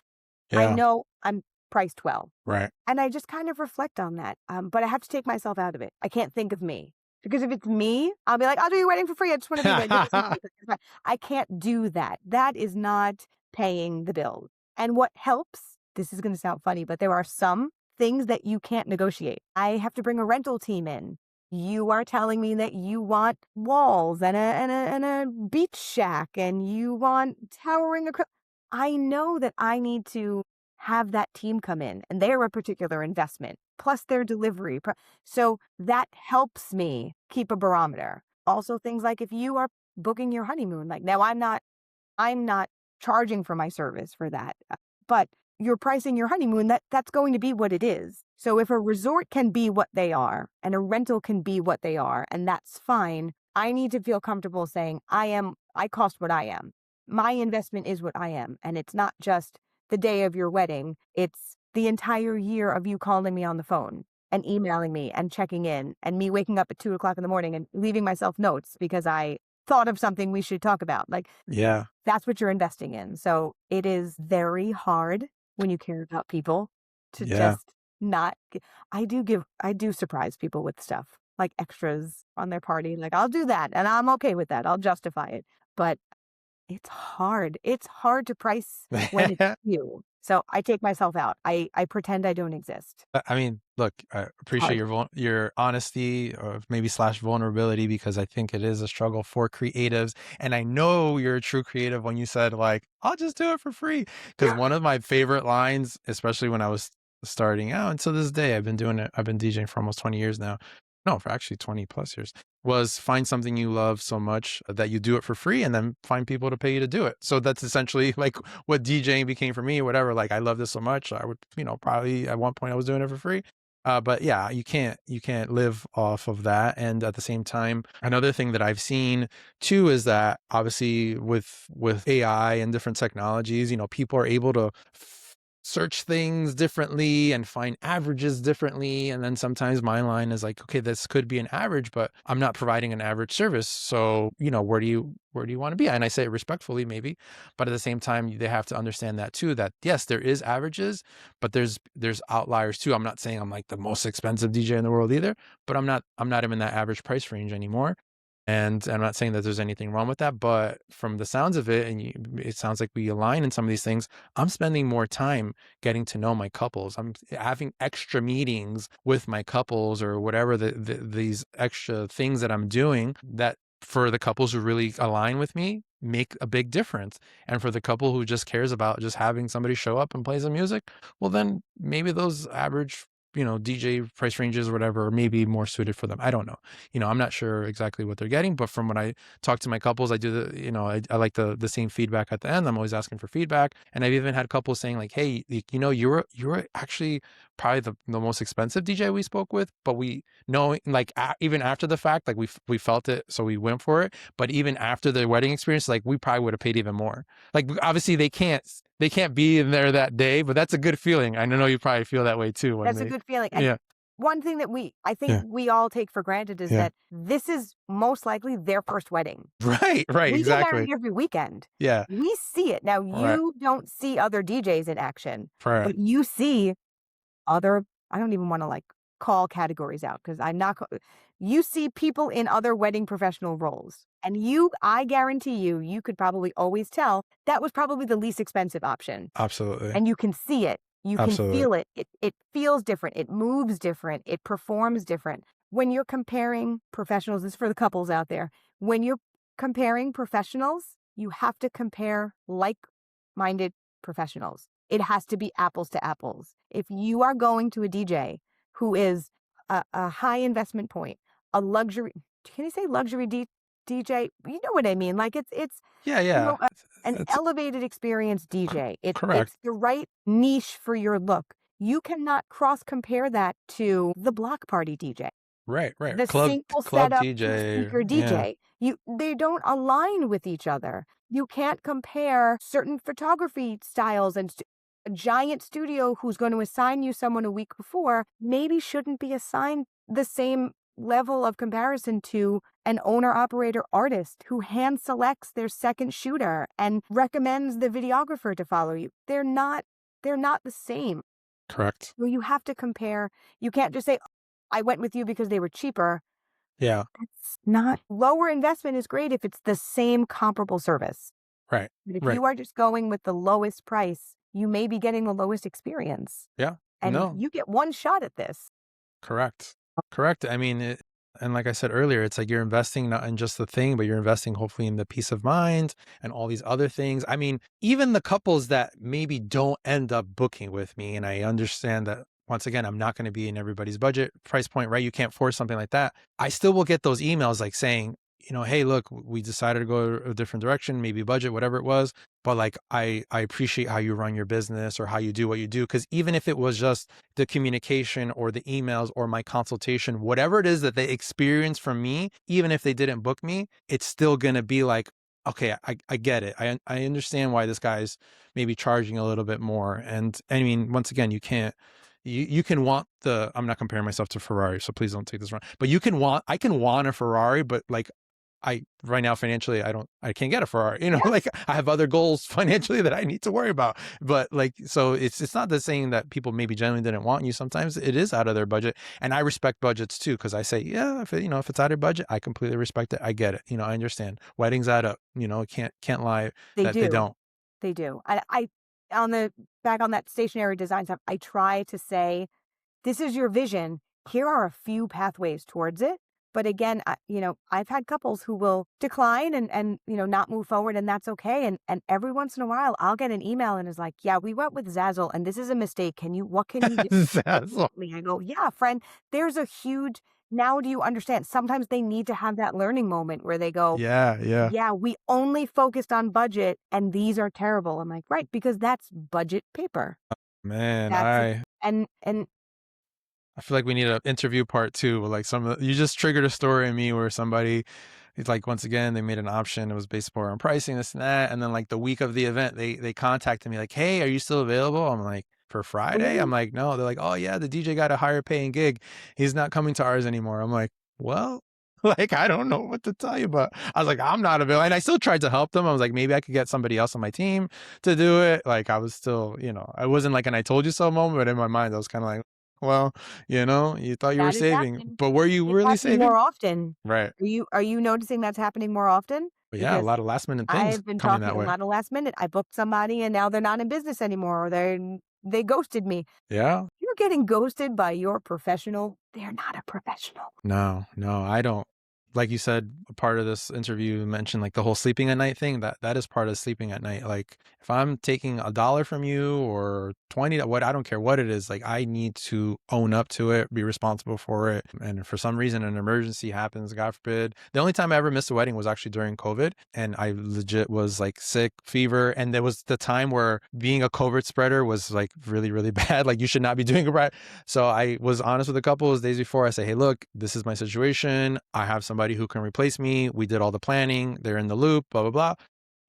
I Yeah. know I'm priced well. Right. And I just kind of reflect on that. But I have to take myself out of it. I can't think of me. Because if it's me, I'll be like, I'll do your wedding for free. I just want to be there. I can't do that. That is not paying the bills. And what helps, this is going to sound funny, but there are some things that you can't negotiate. I have to bring a rental team in. You are telling me that you want walls and a beach shack and you want towering acrylic. I know that I need to have that team come in and they're a particular investment plus their delivery. So that helps me keep a barometer. Also things like if you are booking your honeymoon, like now I'm not charging for my service for that, but you're pricing your honeymoon, that's going to be what it is. So if a resort can be what they are and a rental can be what they are, and that's fine, I need to feel comfortable saying I cost what I am. My investment is what I am. And it's not just the day of your wedding. It's the entire year of you calling me on the phone and emailing me and checking in and me waking up at 2 o'clock in the morning and leaving myself notes because I thought of something we should talk about. Like, Yeah. that's what you're investing in. So it is very hard when you care about people to Yeah. just not. I do surprise people with stuff like extras on their party. Like, I'll do that and I'm okay with that. I'll justify it. But it's hard. It's hard to price when it's you. So I take myself out. I pretend I don't exist. I mean, look, I It's appreciate hard. your honesty or maybe slash vulnerability, because I think it is a struggle for creatives. And I know you're a true creative when you said like, I'll just do it for free. Because Yeah. one of my favorite lines, especially when I was starting out, and to this day, I've been doing it. I've been DJing for almost 20 years now. No, for actually 20 plus years, was find something you love so much that you do it for free and then find people to pay you to do it. So that's essentially like what DJing became for me, or whatever. Like, I love this so much. I would, probably at one point I was doing it for free. But yeah, you can't live off of that. And at the same time, another thing that I've seen too is that obviously with AI and different technologies, people are able to search things differently and find averages differently. And then sometimes my line is like, okay, this could be an average, but I'm not providing an average service. So, where do you want to be? And I say it respectfully, maybe, but at the same time, they have to understand that too, that yes, there is averages, but there's outliers too. I'm not saying I'm like the most expensive DJ in the world either, but I'm not even in that average price range anymore. And I'm not saying that there's anything wrong with that, but from the sounds of it, and it sounds like we align in some of these things, I'm spending more time getting to know my couples. I'm having extra meetings with my couples, or whatever these extra things that I'm doing that for the couples who really align with me make a big difference. And for the couple who just cares about just having somebody show up and play some music, well, then maybe those average DJ price ranges or whatever are maybe more suited for them. I don't know. I'm not sure exactly what they're getting, but from when I talk to my couples, I do I like the same feedback at the end. I'm always asking for feedback. And I've even had couples saying like, hey, you were actually probably the most expensive DJ we spoke with, but we know like even after the fact, like we felt it. So we went for it. But even after the wedding experience, like we probably would have paid even more. Like obviously they can't be in there that day, but that's a good feeling. I know you probably feel that way too when That's a good feeling. And yeah, one thing that I think yeah, we all take for granted is yeah. that this is most likely their first wedding. Right, We get married exactly. every weekend. Yeah, We see it. Now, right, you don't see other DJs in action, right, but you see other, I don't even want to like call categories out because I'm not, you see people in other wedding professional roles. And I guarantee you could probably always tell that was probably the least expensive option. absolutely, And you can see it. You can absolutely, feel it. It feels different. It moves different. It performs different. When you're comparing professionals, this is for the couples out there. When you're comparing professionals, you have to compare like-minded professionals. It has to be apples to apples. If you are going to a DJ who is a high investment point, a luxury, can you say luxury DJ? You know what I mean? Like it's yeah, you yeah. know, an That's elevated experience DJ. It's correct. the right niche for your look. You cannot cross compare that to the block party DJ, Right, right. the single Club setup two DJ. speaker Yeah, DJ. They don't align with each other. You can't compare certain photography styles and a giant studio who's going to assign you someone a week before maybe shouldn't be assigned the same level of comparison to an owner operator artist who hand selects their second shooter and recommends the videographer to follow you. They're not the same. correct. So you have to compare. You can't just say, I went with you because they were cheaper. Yeah, It's not. Lower investment is great if it's the same comparable service. right, But if right. you are just going with the lowest price, you may be getting the lowest experience. Yeah, And no, you get one shot at this. correct. Correct. I mean, and like I said earlier, it's like you're investing not in just the thing, but you're investing hopefully in the peace of mind and all these other things. I mean, even the couples that maybe don't end up booking with me, and I understand that once again, I'm not going to be in everybody's budget price point, right? You can't force something like that. I still will get those emails like saying, hey, look, we decided to go a different direction, maybe budget, whatever it was. But like, I appreciate how you run your business or how you do what you do. Cause even if it was just the communication or the emails or my consultation, whatever it is that they experience from me, even if they didn't book me, it's still going to be like, okay, I get it. I understand why this guy's maybe charging a little bit more. And I mean, once again, you can want the, I'm not comparing myself to Ferrari, so please don't take this wrong. But I can want a Ferrari, but like I right now financially I can't get a Ferrari. Yeah, Like I have other goals financially that I need to worry about. But like so it's not the saying that people maybe genuinely didn't want you. Sometimes it is out of their budget. And I respect budgets too, because I say, yeah, if it's out of budget, I completely respect it. I get it. I understand. Weddings add up, can't lie they that they do. don't. They do. I on the back on that stationary design stuff, I try to say, this is your vision. Here are a few pathways towards it. But again, I've had couples who will decline and not move forward, and that's okay. And every once in a while, I'll get an email and is like, "Yeah, we went with Zazzle, and this is a mistake. What can you do?" That's all. I go, "Yeah, friend. There's a huge. Now, do you understand? Sometimes they need to have that learning moment where they go, Yeah, yeah. yeah, we only focused on budget, and these are terrible." I'm like, right, because that's budget paper. Man, That's a, I and I feel like we need an interview part two. Like you just triggered a story in me where somebody, it's like once again they made an option. It was based more on pricing, this and that. And then like the week of the event, they contacted me like, "Hey, are you still available?" I'm like, "For Friday?" I'm ooh, like, "No." They're like, "Oh yeah, the DJ got a higher paying gig. He's not coming to ours anymore." I'm like, "Well." Like I don't know what to tell you, but I was like, I'm not available, and I still tried to help them. I was like, maybe I could get somebody else on my team to do it. Like I was still, I wasn't like an "I told you so" moment, but in my mind, I was kind of like, well, you thought you were that is saving, happening. but were you It's really happening more saving? often. Right. Are you noticing that's happening more often? But yeah, a Because lot of last minute things I've been coming talking that a way. lot of last minute. I booked somebody and now they're not in business anymore, or they ghosted me. Yeah. You're getting ghosted by your professional. They're not a professional. No, no, I don't. Like you said, a part of this interview you mentioned like the whole sleeping at night thing. That is part of sleeping at night. Like if I'm taking $1 from you or 20, what I don't care what it is, like I need to own up to it, be responsible for it. And if for some reason an emergency happens, God forbid. The only time I ever missed a wedding was actually during COVID. And I legit was like sick, fever. And there was the time where being a COVID spreader was like really, really bad. Like you should not be doing it right. So I was honest with a couple of days before. I say, "Hey, look, this is my situation. I have somebody who can replace me. We did all the planning. They're in the loop, blah, blah, blah."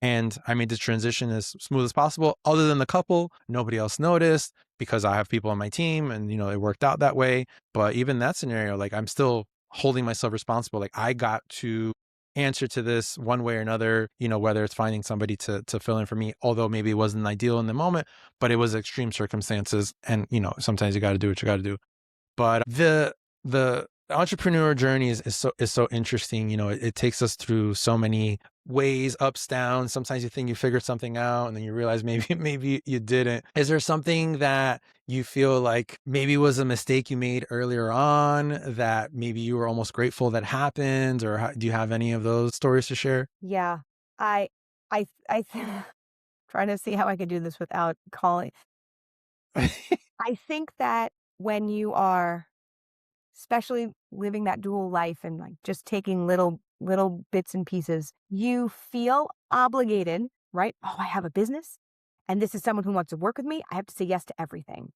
And I made the transition as smooth as possible. Other than the couple, nobody else noticed because I have people on my team and, it worked out that way. But even that scenario, like I'm still holding myself responsible. Like I got to answer to this one way or another, whether it's finding somebody to fill in for me, although maybe it wasn't ideal in the moment, but it was extreme circumstances. And, sometimes you got to do what you got to do. But the entrepreneur journey is so interesting. It takes us through so many ways, ups, downs. Sometimes you think you figured something out and then you realize maybe maybe you didn't. Is there something that you feel like maybe was a mistake you made earlier on that maybe you were almost grateful that happened, or do you have any of those stories to share? Yeah. I trying to see how I could do this without calling. I think that when you are especially living that dual life and like just taking little bits and pieces, you feel obligated, right? Oh, I have a business and this is someone who wants to work with me. I have to say yes to everything.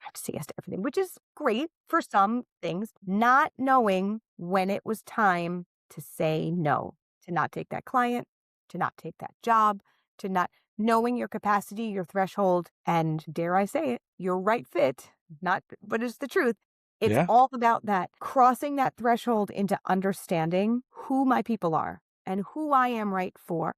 I have to say yes to everything, which is great for some things, not knowing when it was time to say no, to not take that client, to not take that job, to not knowing your capacity, your threshold, and dare I say it, your right fit, not, but it's the truth. It's Yeah. all about that crossing that threshold into understanding who my people are and who I am right for.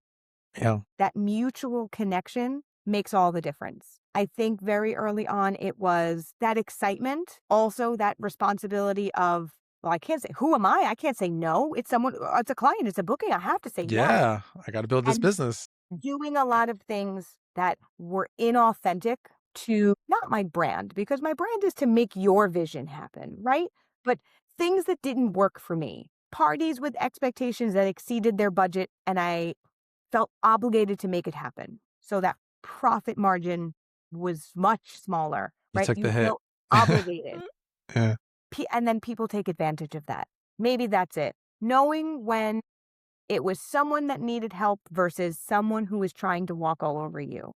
Yeah. That mutual connection makes all the difference. I think very early on, it was that excitement, also that responsibility of, well, I can't say, who am I? I can't say no. It's someone, it's a client, it's a booking. I have to say yes. Yeah. I got to build this And business. doing a lot of things that were inauthentic to not my brand, because my brand is to make your vision happen, right? But things that didn't work for me, parties with expectations that exceeded their budget, and I felt obligated to make it happen. So that profit margin was much smaller, You right? took You the hit. feel obligated. Yeah. And then people take advantage of that. Maybe that's it. Knowing when it was someone that needed help versus someone who was trying to walk all over you.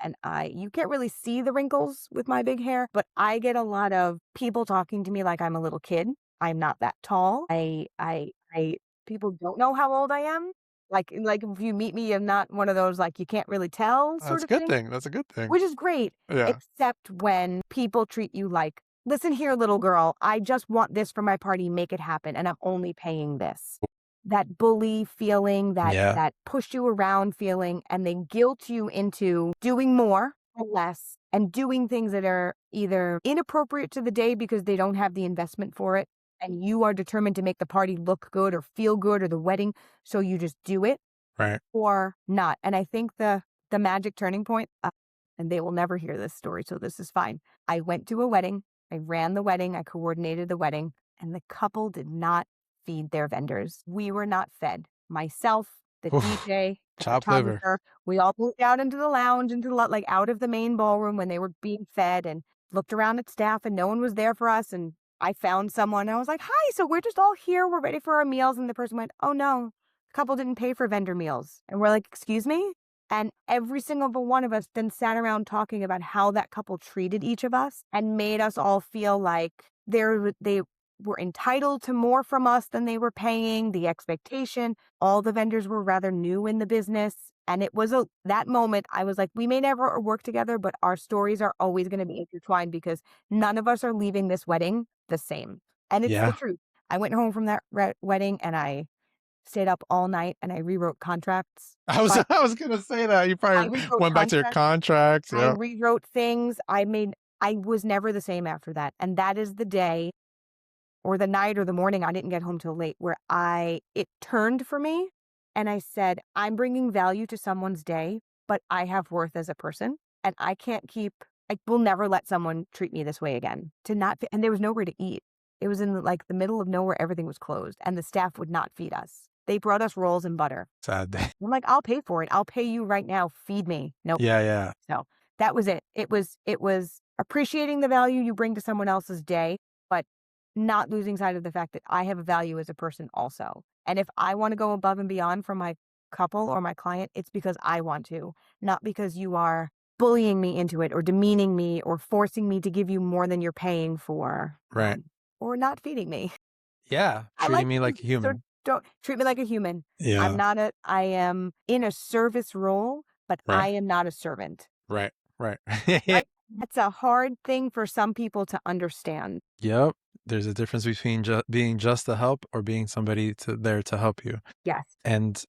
And you can't really see the wrinkles with my big hair, but I get a lot of people talking to me like I'm a little kid. I'm not that tall. People don't know how old I am. Like if you meet me, I'm not one of those, like, you can't really tell That's sort a of good thing, thing. That's a good thing. which is great, Yeah. except when people treat you like, "Listen here, little girl, I just want this for my party, make it happen, and I'm only paying this." That bully feeling, Yeah. that push you around feeling, and they guilt you into doing more or less and doing things that are either inappropriate to the day because they don't have the investment for it, and you are determined to make the party look good or feel good or the wedding, so you just do it Right. or not. And I think the magic turning point, and they will never hear this story, so this is fine. I went to a wedding, I ran the wedding, I coordinated the wedding, and the couple did not feed their vendors. We were not fed. Myself, the Oof. DJ, the Chopped liver. photographer, we all moved out into the lounge, into the like out of the main ballroom when they were being fed, and looked around at staff, and no one was there for us. And I found someone. I was like, "Hi, so we're just all here. We're ready for our meals." And the person went, "Oh no, the couple didn't pay for vendor meals." And we're like, "Excuse me?" And every single one of us then sat around talking about how that couple treated each of us and made us all feel like they were entitled to more from us than they were paying, the expectation. All the vendors were rather new in the business. And it was that moment I was like, we may never work together, but our stories are always going to be intertwined because none of us are leaving this wedding the same. And it's the Yeah. truth. I went home from that wedding and I stayed up all night and I rewrote contracts. I was But I was gonna say that. You I probably rewrote went back to your contracts. contracts. I Yeah. rewrote things. I was never the same after that. And that is the day or the night or the morning, I didn't get home till late, where it turned for me and I said, I'm bringing value to someone's day, but I have worth as a person and I will never let someone treat me this way again. And there was nowhere to eat. It was in like the middle of nowhere. Everything was closed and the staff would not feed us. They brought us rolls and butter. Sad day. I'm like, I'll pay for it. I'll pay you right now. Feed me. Nope. Yeah, yeah. So that was it. It was appreciating the value you bring to someone else's day, but not losing sight of the fact that I have a value as a person also. And if I want to go above and beyond for my couple or my client, it's because I want to, not because you are bullying me into it or demeaning me or forcing me to give you more than you're paying for, Right. or not feeding me. Yeah. I Treating like me you, like a so human. don't treat me like a human. Yeah. I am in a service role, but I Right. am not a servant. Right. Right. Right? That's a hard thing for some people to understand. Yep. There's a difference between being just to help or being somebody there to help you. Yes. And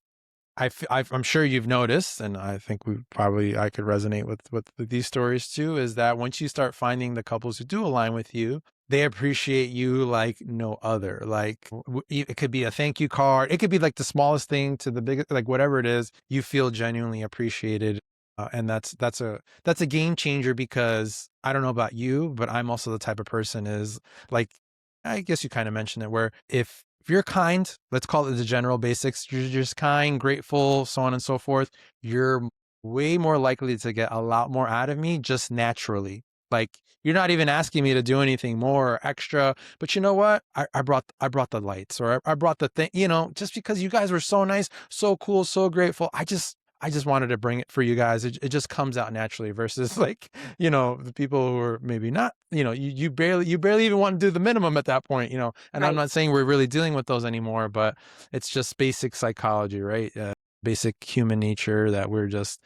I'm sure you've noticed, and I think I could resonate with these stories too, is that once you start finding the couples who do align with you, they appreciate you like no other. Like it could be a thank you card. It could be like the smallest thing to the biggest, like whatever it is, you feel genuinely appreciated. And that's a game changer because I don't know about you, but I'm also the type of person is like, I guess you kind of mentioned it where if you're kind, let's call it the general basics, you're just kind, grateful, so on and so forth, you're way more likely to get a lot more out of me just naturally. Like you're not even asking me to do anything more or extra, but you know what? I brought the lights or I brought the thing, just because you guys were so nice, so cool, so grateful. I just wanted to bring it for you guys. It just comes out naturally versus like, the people who are maybe not, you barely even want to do the minimum at that point, and I'm Right. not saying we're really dealing with those anymore, but it's just basic psychology, right? Basic human nature that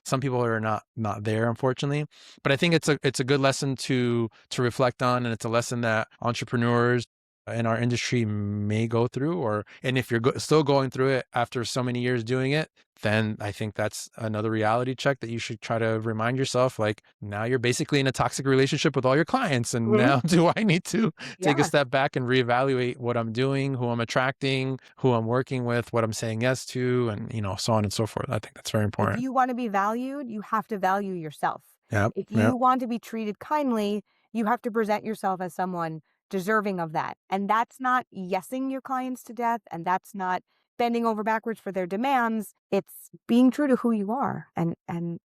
some people are not there, unfortunately. But I think it's a good lesson to reflect on. And it's a lesson that entrepreneurs in our industry may go through, and if you're still going through it after so many years doing it, then I think that's another reality check that you should try to remind yourself, like, now you're basically in a toxic relationship with all your clients. And Mhm. now do I need to take a Yeah. step back and reevaluate what I'm doing, who I'm attracting, who I'm working with, what I'm saying yes to, and, so on and so forth. I think that's very If important. you want to be valued, you have to value yourself. Yep. If Yep. you want to be treated kindly, you have to present yourself as someone deserving of that. And that's not yesing your clients to death, and that's not bending over backwards for their demands. It's being true to who you are and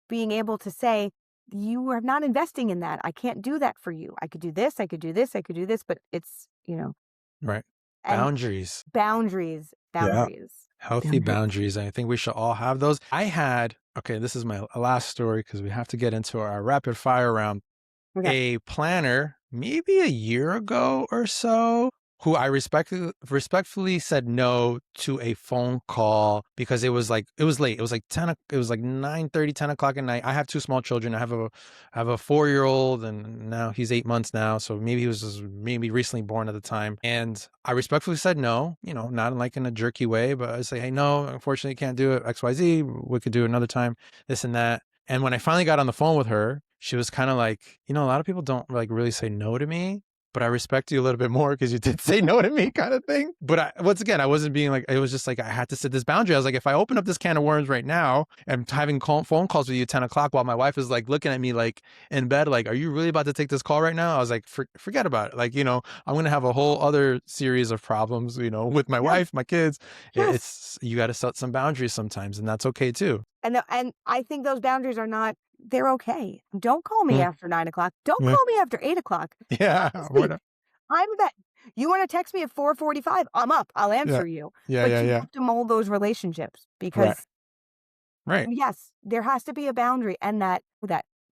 being able to say, you are not investing in that. I can't do that for you. I could do this, I could do this, I could do this, but it's, Right. and Boundaries. boundaries, Yeah. boundaries, Healthy boundaries. boundaries. I think we should all have those. Okay, this is my last story because we have to get into our rapid fire round. Okay. A planner, maybe a year ago or so, who I respectfully said no to a phone call because it was late. It was like it was like 9:30, 10 o'clock at night. I have two small children. I have a 4-year-old and now he's 8 months now. So maybe he was just maybe recently born at the time. And I respectfully said no, not like in a jerky way, but I say, hey, no, unfortunately can't do it. XYZ. We could do it another time, this and that. And when I finally got on the phone with her, she was kind of like, a lot of people don't like really say no to me, but I respect you a little bit more because you did say no to me kind of thing. But once again, I wasn't being like, it was just like, I had to set this boundary. I was like, if I open up this can of worms right now and having phone calls with you at 10 o'clock while my wife is like looking at me like in bed, like, are you really about to take this call right now? I was like, forget about it. Like, I'm going to have a whole other series of problems, with my wife, my kids. Yes. You got to set some boundaries sometimes, and that's okay too. And I think those boundaries are not, they're okay. Don't call me after 9 o'clock. Don't call me after 8 o'clock. Yeah. I'm that. You want to text me at 4:45? I'm up. I'll answer you. But you have to mold those relationships because, right. Yes, there has to be a boundary, and that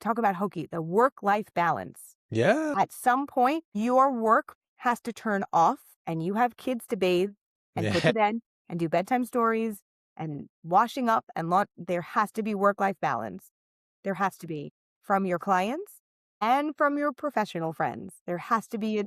talk about hokey, the work-life balance. Yeah. At some point, your work has to turn off, and you have kids to bathe and put to bed and do bedtime stories and washing up and there has to be work-life balance. There has to be, from your clients and from your professional friends. There has to be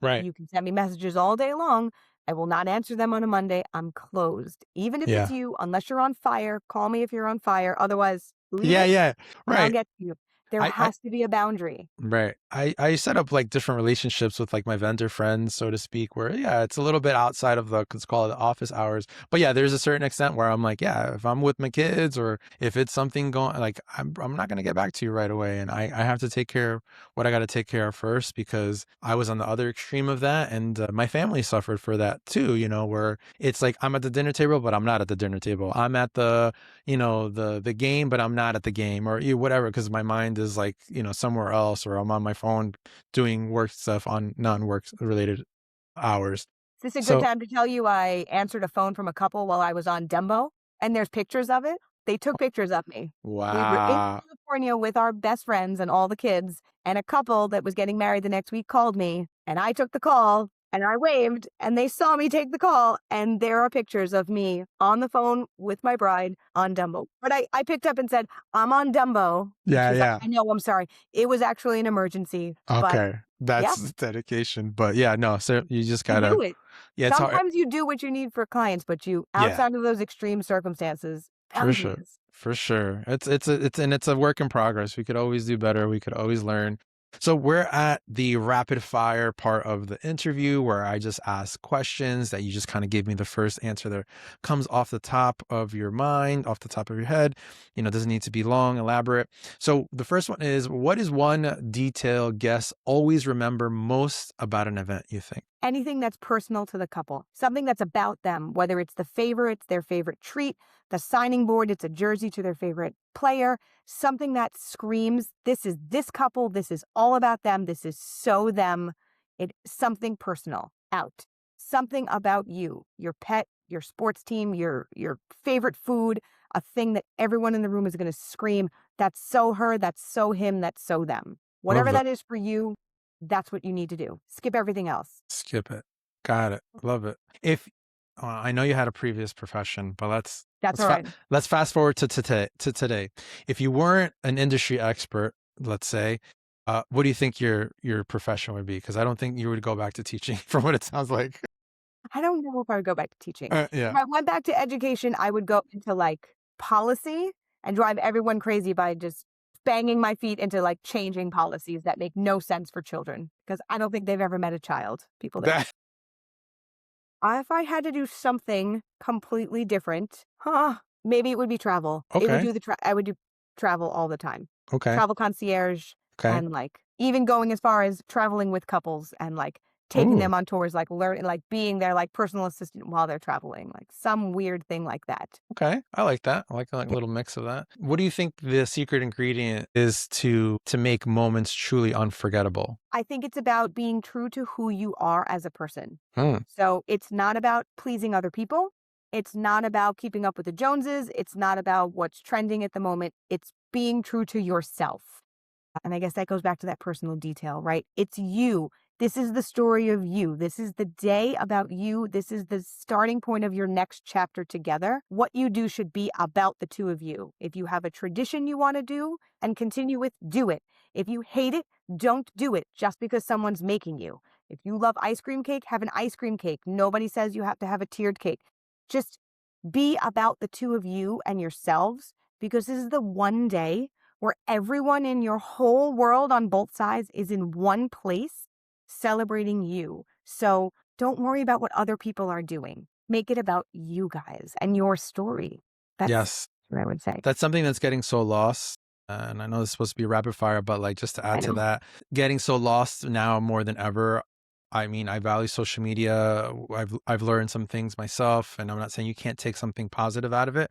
right. You can send me messages all day long. I will not answer them on a Monday. I'm closed. Even if it's you, unless you're on fire, call me if you're on fire. Otherwise, leave it, right. and I'll get to you. There has to be a boundary. Right. I set up like different relationships with like my vendor friends, so to speak, where it's a little bit outside of let's call it the office hours. But yeah, there's a certain extent where I'm like, if I'm with my kids or if it's something going, like I'm not going to get back to you right away. And I have to take care of what I got to take care of first, because I was on the other extreme of that. And my family suffered for that too, where it's like I'm at the dinner table, but I'm not at the dinner table. I'm at the, the game, but I'm not at the game, or whatever, because my mind is like, somewhere else, or I'm on my phone doing work stuff on non-work related hours. Is this a good time to tell you I answered a phone from a couple while I was on Dumbo? And there's pictures of it. They took pictures of me. Wow. We were in California with our best friends and all the kids, and a couple that was getting married the next week called me, and I took the call. And I waved, and they saw me take the call, and there are pictures of me on the phone with my bride on Dumbo. But I picked up and said, I'm on Dumbo. Yeah. Like, I know, I'm sorry. It was actually an emergency. Okay. That's dedication. But no, so you just gotta do it. Yeah, sometimes you do what you need for clients, but outside of those extreme circumstances, boundaries. For sure. It's a work in progress. We could always do better. We could always learn. So we're at the rapid fire part of the interview where I just ask questions that you just kind of give me the first answer that comes off the top of your mind, off the top of your head. Doesn't need to be long, elaborate. So the first one is, what is one detail guests always remember most about an event, you think? Anything that's personal to the couple, something that's about them, whether it's the favorites, their favorite treat, the signing board, it's a jersey to their favorite player, something that screams, this is this couple, this is all about them, this is so them. It's something personal out, something about you, your pet, your sports team, your favorite food, a thing that everyone in the room is going to scream, that's so her, that's so him, that's so them. Whatever that is for you, that's what you need to do. Skip everything else. Skip it. Got it. Love it. I know you had a previous profession, but let's all right. Let's fast forward to today. If you weren't an industry expert, let's say, what do you think your profession would be? Because I don't think you would go back to teaching from what it sounds like. I don't know if I would go back to teaching. Yeah. If I went back to education, I would go into like policy and drive everyone crazy by just banging my feet into like changing policies that make no sense for children, because I don't think they've ever met a child. People that if I had to do something completely different, maybe it would be travel. Okay. It would do I would do travel all the time. Okay. Travel concierge. Okay. And like even going as far as traveling with couples and like taking them on tours, like learning, like being their like personal assistant while they're traveling, like some weird thing like that. Okay. I like that. I like a little mix of that. What do you think the secret ingredient is to make moments truly unforgettable? I think it's about being true to who you are as a person. Hmm. So it's not about pleasing other people. It's not about keeping up with the Joneses. It's not about what's trending at the moment. It's being true to yourself. And I guess that goes back to that personal detail, right? It's you. This is the story of you. This is the day about you. This is the starting point of your next chapter together. What you do should be about the two of you. If you have a tradition you want to do and continue with, do it. If you hate it, don't do it just because someone's making you. If you love ice cream cake, have an ice cream cake. Nobody says you have to have a tiered cake. Just be about the two of you and yourselves, because this is the one day where everyone in your whole world on both sides is in one place celebrating you. So don't worry about what other people are doing. Make it about you guys and your story. That's Yes. what I would say. That's something that's getting so lost. And I know it's supposed to be rapid fire, but like just to I add to know. that, getting so lost now more than ever. I mean, I value social media. I've learned some things myself, and I'm not saying you can't take something positive out of it,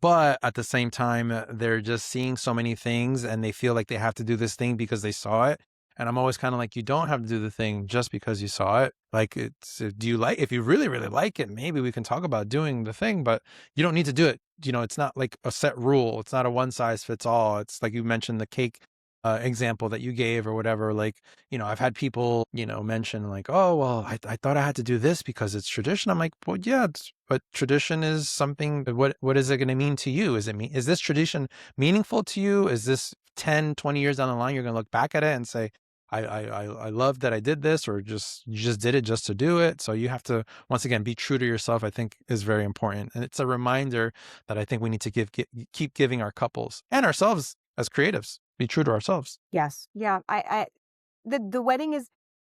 but at the same time, they're just seeing so many things, and they feel like they have to do this thing because they saw it. And I'm always kind of like, you don't have to do the thing just because you saw it. Like, do you like? If you really, really like it, maybe we can talk about doing the thing, but you don't need to do it. It's not like a set rule. It's not a one size fits all. It's like you mentioned the cake example that you gave or whatever. Like, I've had people, mention like, oh, well, I thought I had to do this because it's tradition. I'm like, well, yeah, but tradition is something. What is it going to mean to you? Is this tradition meaningful to you? Is this 10, 20 years down the line, you're going to look back at it and say, I love that I did this, or you just did it just to do it. So you have to, once again, be true to yourself, I think is very important. And it's a reminder that I think we need to keep giving our couples and ourselves as creatives, be true to ourselves. Yes. Yeah. The wedding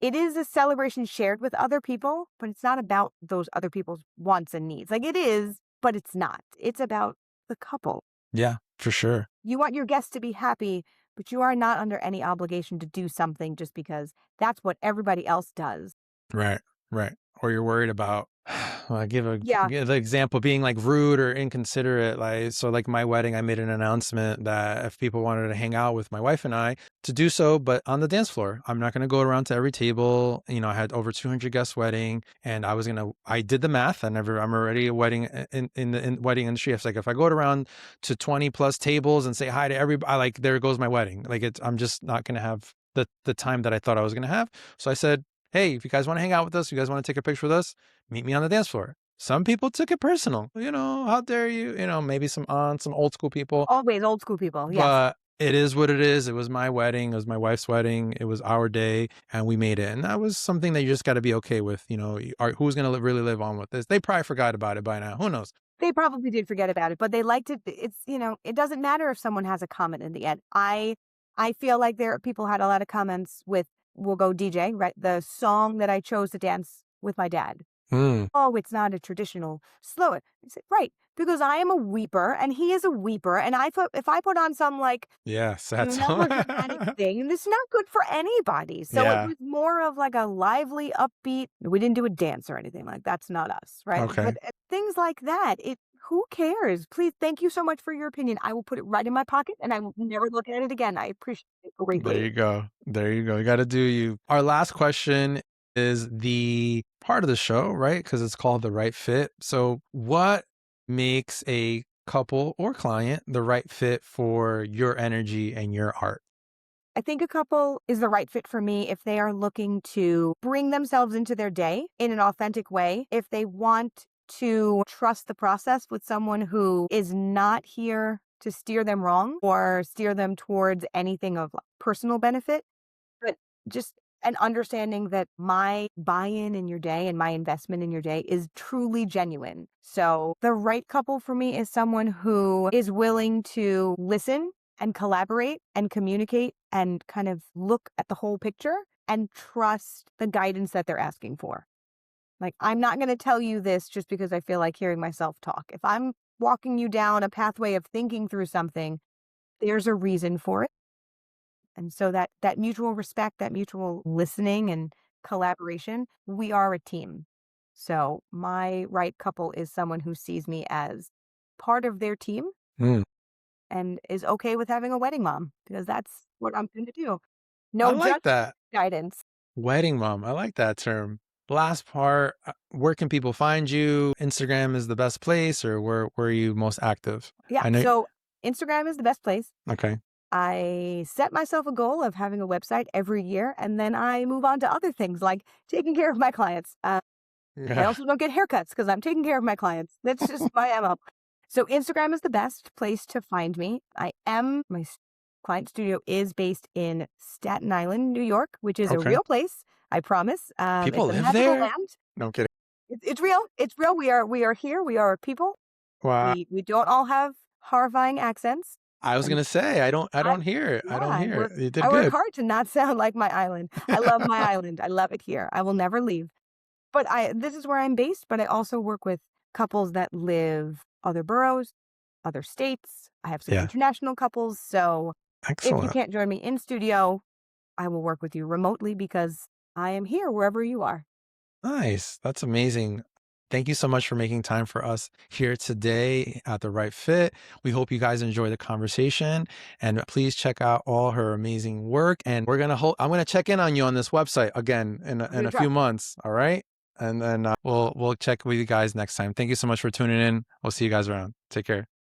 it is a celebration shared with other people, but it's not about those other people's wants and needs. Like it is, but it's not. It's about the couple. Yeah, for sure. You want your guests to be happy, but you are not under any obligation to do something just because that's what everybody else does. Right, right. Or you're worried about, well, I Yeah. give the example being like rude or inconsiderate. Like my wedding, I made an announcement that if people wanted to hang out with my wife and I, to do so, but on the dance floor. I'm not going to go around to every table. I had over 200 guest wedding, and I did the math. I'm already a wedding in the wedding industry. It's like, if I go around to 20 plus tables and say hi to everybody, like, there goes my wedding. Like, I'm just not going to have the time that I thought I was going to have. So I said, hey, if you guys want to hang out with us, you guys want to take a picture with us, meet me on the dance floor. Some people took it personal. How dare you? Maybe some aunts and old school people. Always old school people. Yes. But it is what it is. It was my wedding. It was my wife's wedding. It was our day, and we made it. And that was something that you just got to be okay with. Who's going to really live on with this? They probably forgot about it by now. Who knows? They probably did forget about it, but they liked it. It doesn't matter if someone has a comment in the end. I feel like people had a lot of comments with, we'll go DJ, right? The song that I chose to dance with my dad. Mm. Oh, it's not a traditional slow it. I said, right, because I am a weeper and he is a weeper, and if I put on some like sad song. melodramatic thing, this is not good for anybody. So Yeah. it was more of like a lively, upbeat. We didn't do a dance or anything like that's not us, right? Okay. But things like that, who cares? Please, thank you so much for your opinion. I will put it right in my pocket and I will never look at it again. I appreciate it greatly. There you go. There you go. You got to do you. Our last question is the part of the show, right? Because it's called the right fit. So what makes a couple or client the right fit for your energy and your art? I think a couple is the right fit for me if they are looking to bring themselves into their day in an authentic way. If they want to trust the process with someone who is not here to steer them wrong or steer them towards anything of personal benefit, but just an understanding that my buy-in in your day and my investment in your day is truly genuine. So the right couple for me is someone who is willing to listen and collaborate and communicate and kind of look at the whole picture and trust the guidance that they're asking for. Like, I'm not going to tell you this just because I feel like hearing myself talk. If I'm walking you down a pathway of thinking through something, there's a reason for it. And so that mutual respect, that mutual listening and collaboration, we are a team. So my right couple is someone who sees me as part of their team and is okay with having a wedding mom, because that's what I'm going to do. I No like that. guidance. Wedding mom. I like that term. Last part, where can people find you? Instagram is the best place, or where are you most active? Yeah. I know. So Instagram is the best place. Okay. I set myself a goal of having a website every year, and then I move on to other things like taking care of my clients. I Yeah. also don't get haircuts because I'm taking care of my clients. That's just my MO. So Instagram is the best place to find me. Client studio is based in Staten Island, New York, which is a Okay. real place. I promise. People It's a live magical there? land. No, I'm kidding. It's real. It's real. We are here. We are a people. Wow. We don't all have horrifying accents. I was And gonna say, I I don't hear it. I yeah, don't hear it. You did I work good. hard to not sound like my island. I love my island. I love it here. I will never leave. But this is where I'm based, but I also work with couples that live other boroughs, other states. I have some Yeah. international couples. So if you Excellent. can't join me in studio, I will work with you remotely because I am here wherever you are. Nice. That's amazing. Thank you so much for making time for us here today at The Right Fit. We hope you guys enjoy the conversation and please check out all her amazing work. And I'm going to check in on you on this website again I'm in gonna a try. few months. All right. And then we'll check with you guys next time. Thank you so much for tuning in. We'll see you guys around. Take care.